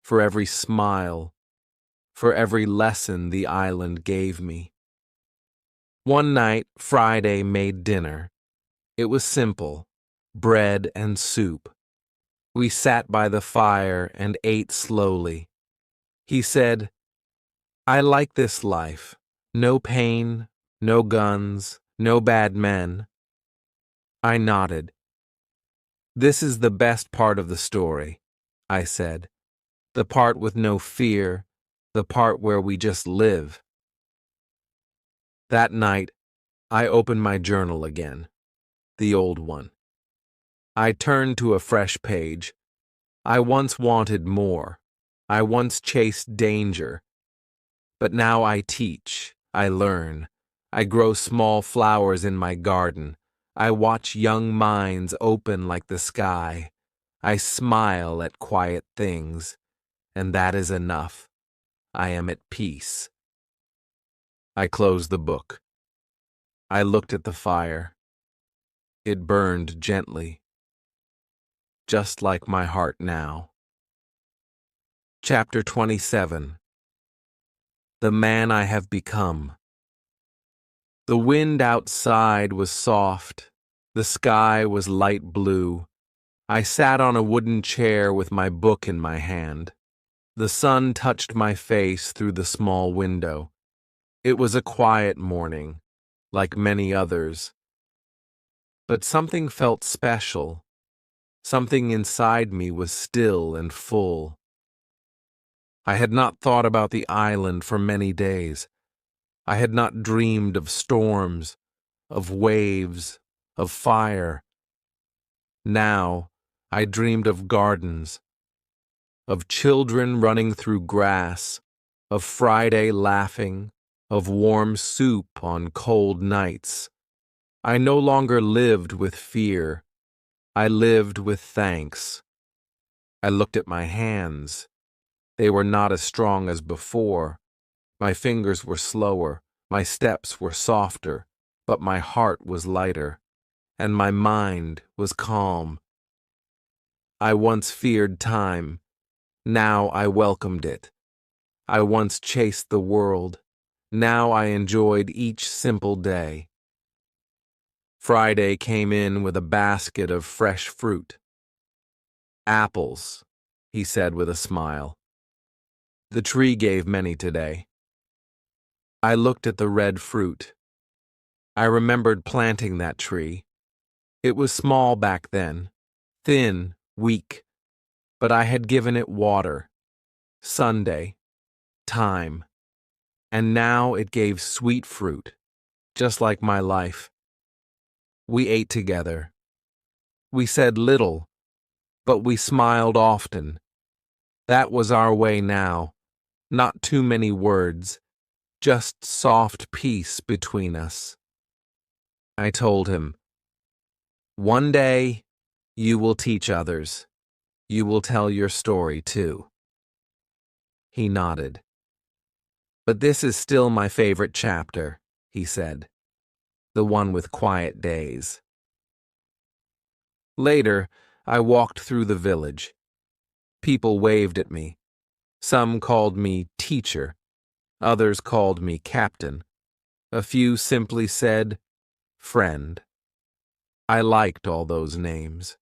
for every smile, for every lesson the island gave me. One night, Friday made dinner. It was simple, bread and soup. We sat by the fire and ate slowly. He said, "I like this life. No pain, no guns, no bad men." I nodded. "This is the best part of the story," I said. "The part with no fear, the part where we just live." That night, I opened my journal again, the old one. I turned to a fresh page. I once wanted more. I once chased danger. But now I teach, I learn. I grow small flowers in my garden. I watch young minds open like the sky. I smile at quiet things, and that is enough. I am at peace. I closed the book. I looked at the fire. It burned gently, just like my heart now. Chapter 27. The Man I Have Become. The wind outside was soft. The sky was light blue. I sat on a wooden chair with my book in my hand. The sun touched my face through the small window. It was a quiet morning, like many others. But something felt special. Something inside me was still and full. I had not thought about the island for many days. I had not dreamed of storms, of waves, of fire. Now I dreamed of gardens, of children running through grass, of Friday laughing, of warm soup on cold nights. I no longer lived with fear. I lived with thanks. I looked at my hands. They were not as strong as before. My fingers were slower, my steps were softer, but my heart was lighter, and my mind was calm. I once feared time. Now I welcomed it. I once chased the world. Now I enjoyed each simple day. Friday came in with a basket of fresh fruit. Apples, he said with a smile. The tree gave many today. I looked at the red fruit. I remembered planting that tree. It was small back then, thin, weak, but I had given it water, Sunday, time, and now it gave sweet fruit, just like my life. We ate together. We said little, but we smiled often. That was our way now, not too many words, just soft peace between us. I told him, "One day, you will teach others. You will tell your story, too." He nodded. "But this is still my favorite chapter," he said, "the one with quiet days." Later, I walked through the village. People waved at me. Some called me teacher. Others called me captain. A few simply said, friend. I liked all those names.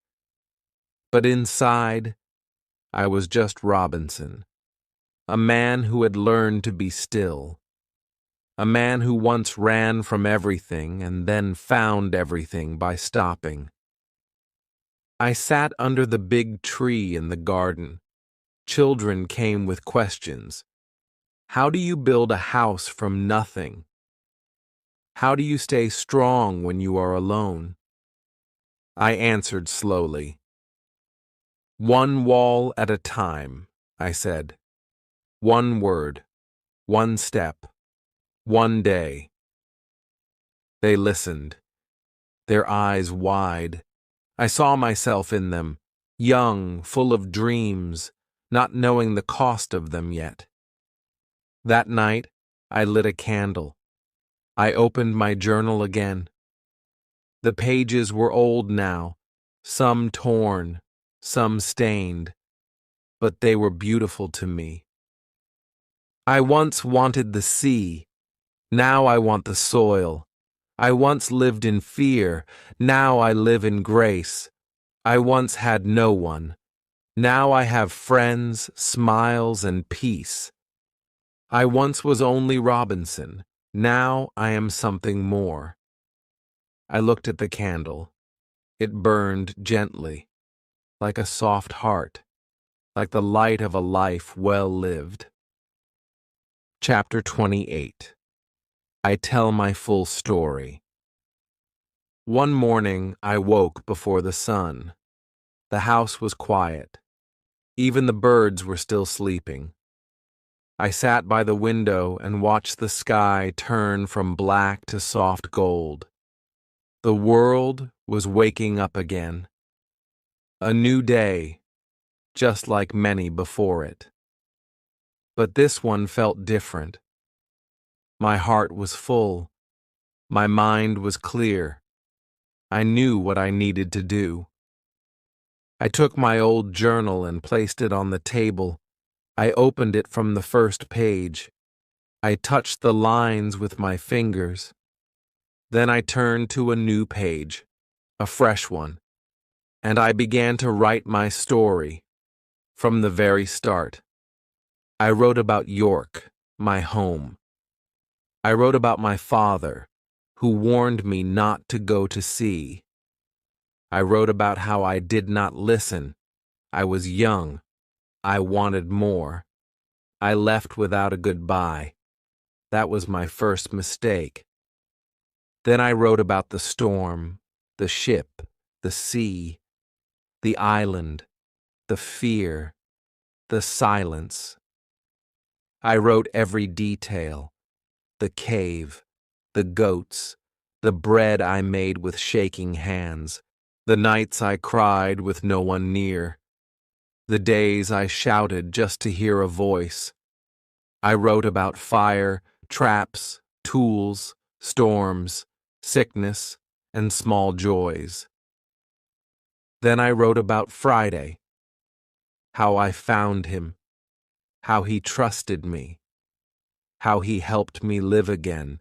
But inside, I was just Robinson, a man who had learned to be still, a man who once ran from everything and then found everything by stopping. I sat under the big tree in the garden. Children came with questions. How do you build a house from nothing? How do you stay strong when you are alone? I answered slowly. One wall at a time, I said. One word, one step, one day. They listened, their eyes wide. I saw myself in them, young, full of dreams, not knowing the cost of them yet. That night, I lit a candle. I opened my journal again. The pages were old now, some torn, some stained, but they were beautiful to me. I once wanted the sea, now I want the soil. I once lived in fear, now I live in grace. I once had no one, now I have friends, smiles, and peace. I once was only Robinson, now I am something more. I looked at the candle. It burned gently, like a soft heart, like the light of a life well lived. Chapter 28. I tell my full story. One morning I woke before the sun. The house was quiet. Even the birds were still sleeping. I sat by the window and watched the sky turn from black to soft gold. The world was waking up again. A new day, just like many before it. But this one felt different. My heart was full. My mind was clear. I knew what I needed to do. I took my old journal and placed it on the table. I opened it from the first page. I touched the lines with my fingers. Then I turned to a new page, a fresh one, and I began to write my story from the very start. I wrote about York, my home. I wrote about my father, who warned me not to go to sea. I wrote about how I did not listen. I was young. I wanted more. I left without a goodbye. That was my first mistake. Then I wrote about the storm, the ship, the sea, the island, the fear. the silence. I wrote every detail, the cave, the goats, the bread I made with shaking hands, the nights I cried with no one near, the days I shouted just to hear a voice. I wrote about fire, traps, tools, storms, sickness, and small joys. Then I wrote about Friday, how I found him, how he trusted me, how he helped me live again,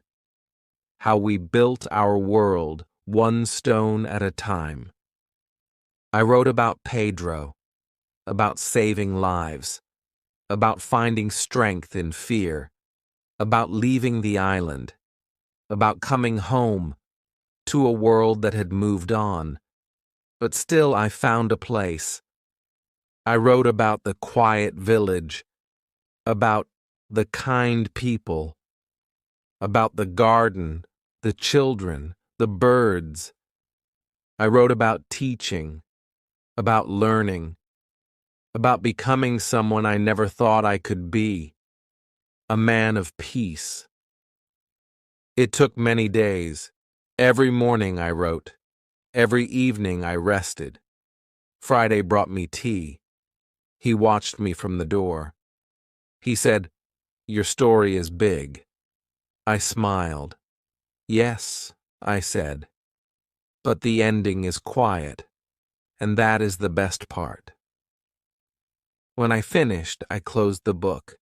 how we built our world one stone at a time. I wrote about Pedro, about saving lives, about finding strength in fear, about leaving the island, about coming home to a world that had moved on, but still I found a place. I wrote about the quiet village, about the kind people, about the garden, the children, the birds. I wrote about teaching, about learning, about becoming someone I never thought I could be, a man of peace. It took many days. Every morning I wrote. Every evening I rested. Friday brought me tea. He watched me from the door. He said, "Your story is big." I smiled. "Yes," I said, "but the ending is quiet, and that is the best part." When I finished, I closed the book.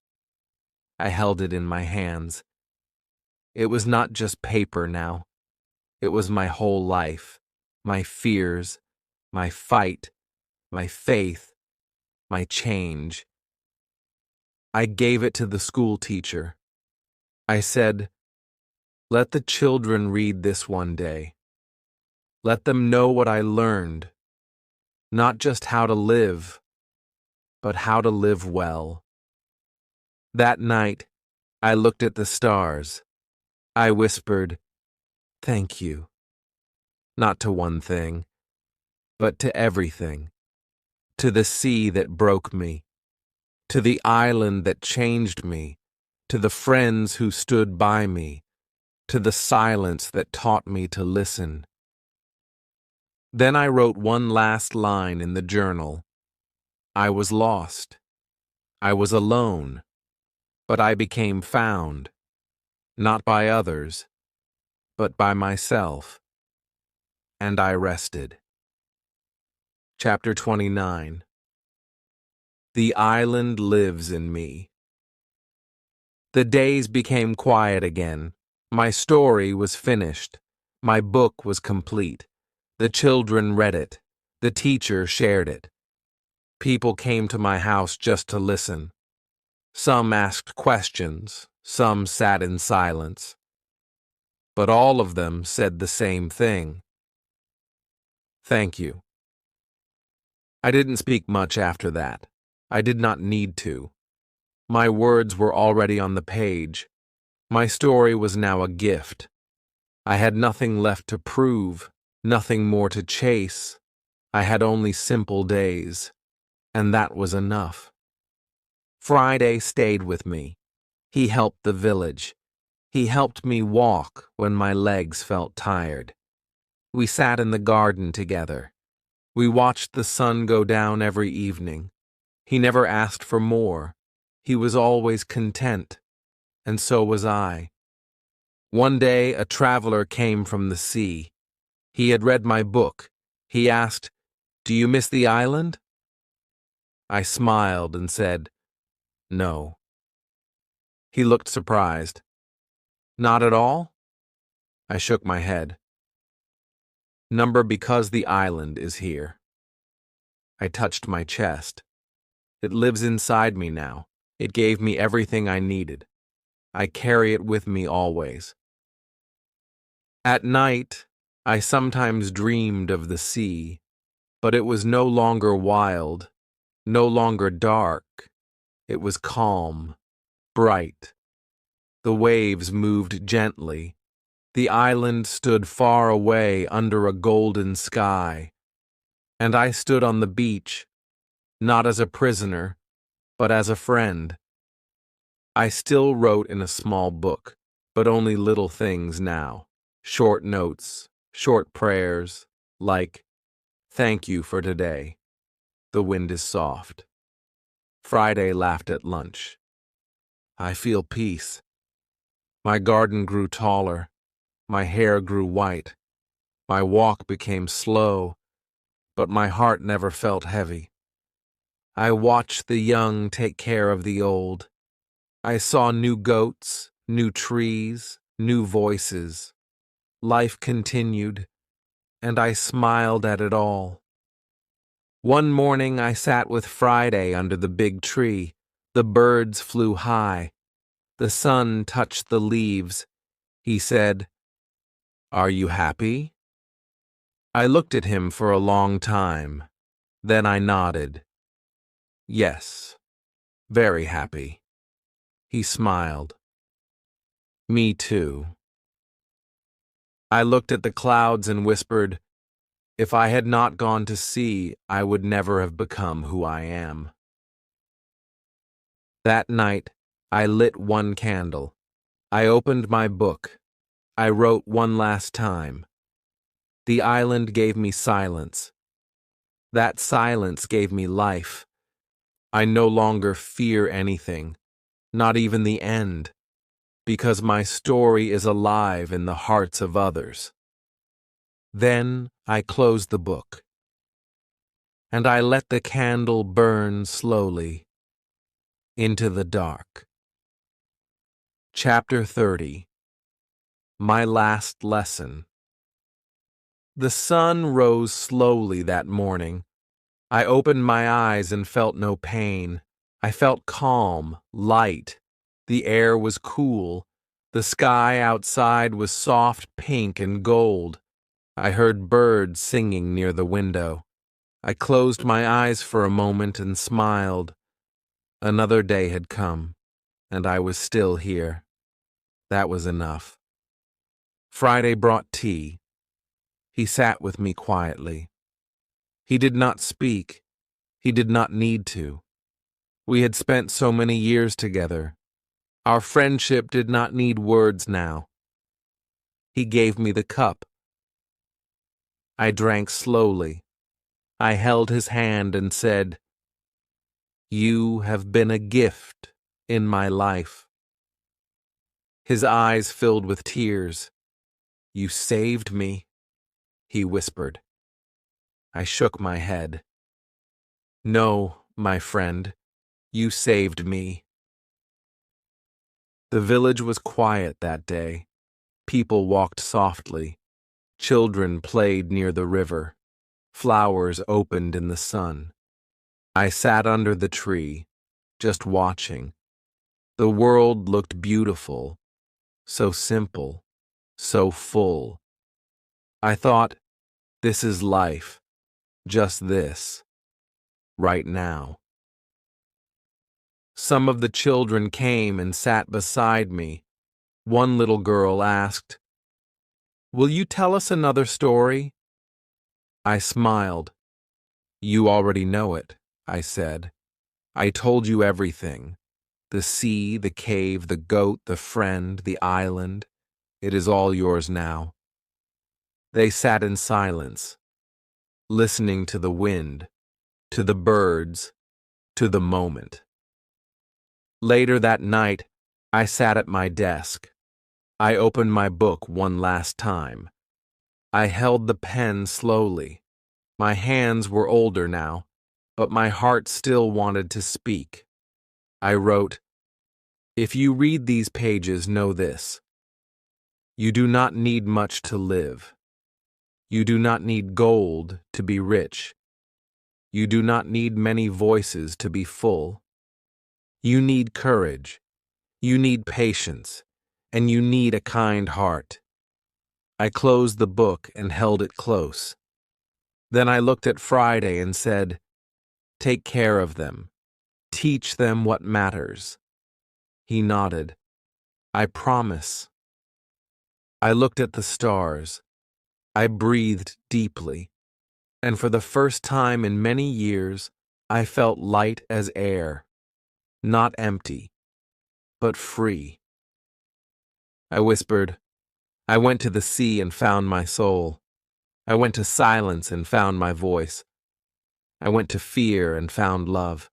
I held it in my hands. It was not just paper now. It was my whole life, my fears, my fight, my faith, my change. I gave it to the school teacher. I said, "Let the children read this one day. Let them know what I learned, not just how to live, but how to live well." That night, I looked at the stars. I whispered, "Thank you." Not to one thing, but to everything. To the sea that broke me, to the island that changed me, to the friends who stood by me, to the silence that taught me to listen. Then I wrote one last line in the journal. I was lost. I was alone, but I became found, not by others, but by myself. And I rested. Chapter 29. The island lives in me. The days became quiet again. My story was finished. My book was complete. The children read it. The teacher shared it. People came to my house just to listen. Some asked questions. Some sat in silence. But all of them said the same thing. Thank you. I didn't speak much after that. I did not need to. My words were already on the page. My story was now a gift. I had nothing left to prove, nothing more to chase. I had only simple days, and that was enough. Friday stayed with me. He helped the village. He helped me walk when my legs felt tired. We sat in the garden together. We watched the sun go down every evening. He never asked for more. He was always content, and so was I. One day a traveler came from the sea. He had read my book. He asked, "Do you miss the island?" I smiled and said, "No." He looked surprised. "Not at all?" I shook my head. "Number because the island is here." I touched my chest. It lives inside me now. It gave me everything I needed. I carry it with me always. At night, I sometimes dreamed of the sea, but it was no longer wild, no longer dark. It was calm, bright. The waves moved gently. The island stood far away under a golden sky, and I stood on the beach, not as a prisoner, but as a friend. I still wrote in a small book, but only little things now. Short notes, short prayers, like, "Thank you for today. The wind is soft." Friday laughed at lunch. I feel peace. My garden grew taller. My hair grew white. My walk became slow, but my heart never felt heavy. I watched the young take care of the old. I saw new goats, new trees, new voices. Life continued, and I smiled at it all. One morning I sat with Friday under the big tree. The birds flew high. The sun touched the leaves. He said, "Are you happy?" I looked at him for a long time. Then I nodded. "Yes, very happy." He smiled. "Me too." I looked at the clouds and whispered, "If I had not gone to sea, I would never have become who I am." That night, I lit one candle. I opened my book. I wrote one last time. The island gave me silence. That silence gave me life. I no longer fear anything, not even the end, because my story is alive in the hearts of others. Then I closed the book, and I let the candle burn slowly into the dark. Chapter 30. My Last Lesson. The sun rose slowly that morning. I opened my eyes and felt no pain. I felt calm, light. The air was cool. The sky outside was soft pink and gold. I heard birds singing near the window. I closed my eyes for a moment and smiled. Another day had come, and I was still here. That was enough. Friday brought tea. He sat with me quietly. He did not speak. He did not need to. We had spent so many years together. Our friendship did not need words now. He gave me the cup. I drank slowly. I held his hand and said, "You have been a gift in my life." His eyes filled with tears. "You saved me," he whispered. I shook my head. "No, my friend, you saved me." The village was quiet that day. People walked softly. Children played near the river. Flowers opened in the sun. I sat under the tree, just watching. The world looked beautiful, so simple, so full. I thought, this is life, just this, right now. Some of the children came and sat beside me. One little girl asked, "Will you tell us another story?" I smiled. "You already know it," I said. "I told you everything. The sea, the cave, the goat, the friend, the island. It is all yours now." They sat in silence, listening to the wind, to the birds, to the moment. Later that night, I sat at my desk. I opened my book one last time. I held the pen slowly. My hands were older now, but my heart still wanted to speak. I wrote, "If you read these pages, know this. You do not need much to live. You do not need gold to be rich. You do not need many voices to be full. You need courage. You need patience. And you need a kind heart." I closed the book and held it close. Then I looked at Friday and said, "Take care of them. Teach them what matters." He nodded. "I promise." I looked at the stars. I breathed deeply, and for the first time in many years, I felt light as air. not empty, but free. I whispered, I went to the sea and found my soul. I went to silence and found my voice. I went to fear and found love.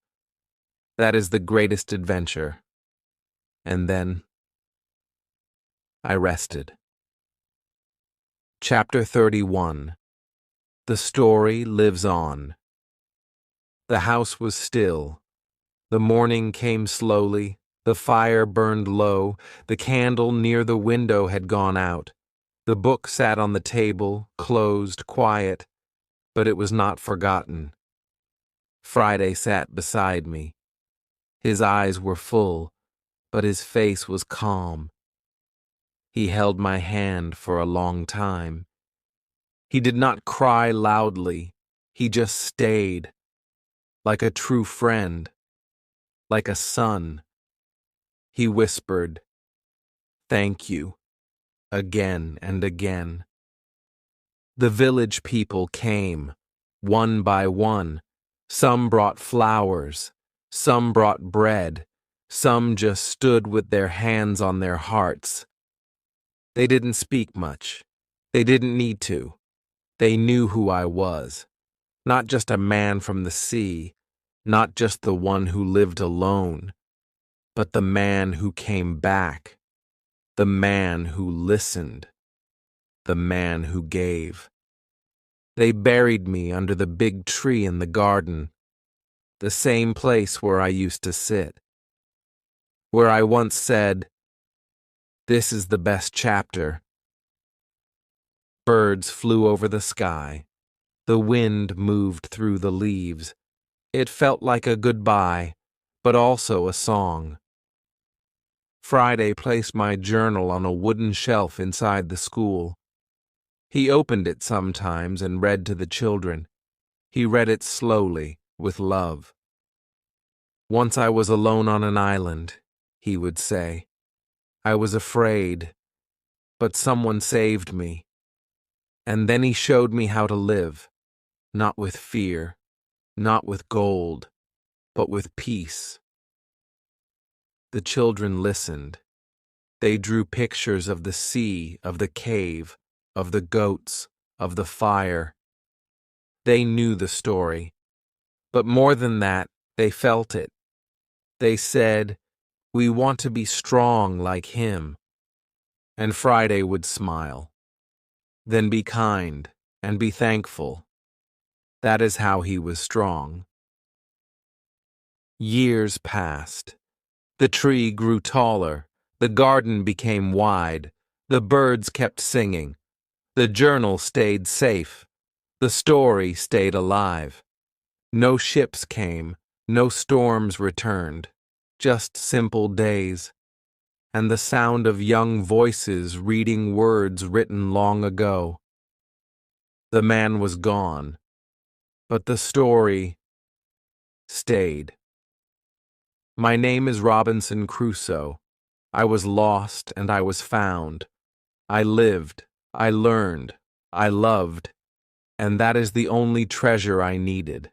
That is the greatest adventure. And then I rested. Chapter 31. The story lives on. The house was still. The morning came slowly. The fire burned low. The candle near the window had gone out. The book sat on the table, closed, quiet, but it was not forgotten. Friday sat beside me. His eyes were full, but his face was calm. He held my hand for a long time. He did not cry loudly. He just stayed, like a true friend, like a son. He whispered, "Thank you," again and again. The village people came, one by one. Some brought flowers, some brought bread, some just stood with their hands on their hearts. They didn't speak much. They didn't need to. They knew who I was. Not just a man from the sea, not just the one who lived alone, but the man who came back, the man who listened, the man who gave. They buried me under the big tree in the garden, the same place where I used to sit, where I once said, "This is the best chapter." Birds flew over the sky. The wind moved through the leaves. It felt like a goodbye, but also a song. Friday placed my journal on a wooden shelf inside the school. He opened it sometimes and read to the children. He read it slowly, with love. "Once I was alone on an island," he would say. "I was afraid, but someone saved me. And then he showed me how to live, not with fear, not with gold, but with peace." The children listened. They drew pictures of the sea, of the cave, of the goats, of the fire. They knew the story. But more than that, they felt it. They said, "We want to be strong like him." And Friday would smile. "Then be kind and be thankful." That is how he was strong. Years passed. The tree grew taller. The garden became wide. The birds kept singing. The journal stayed safe. The story stayed alive. No ships came. No storms returned. Just simple days. And the sound of young voices reading words written long ago. The man was gone, but the story stayed. My name is Robinson Crusoe. I was lost and I was found. I lived, I learned, I loved, and that is the only treasure I needed.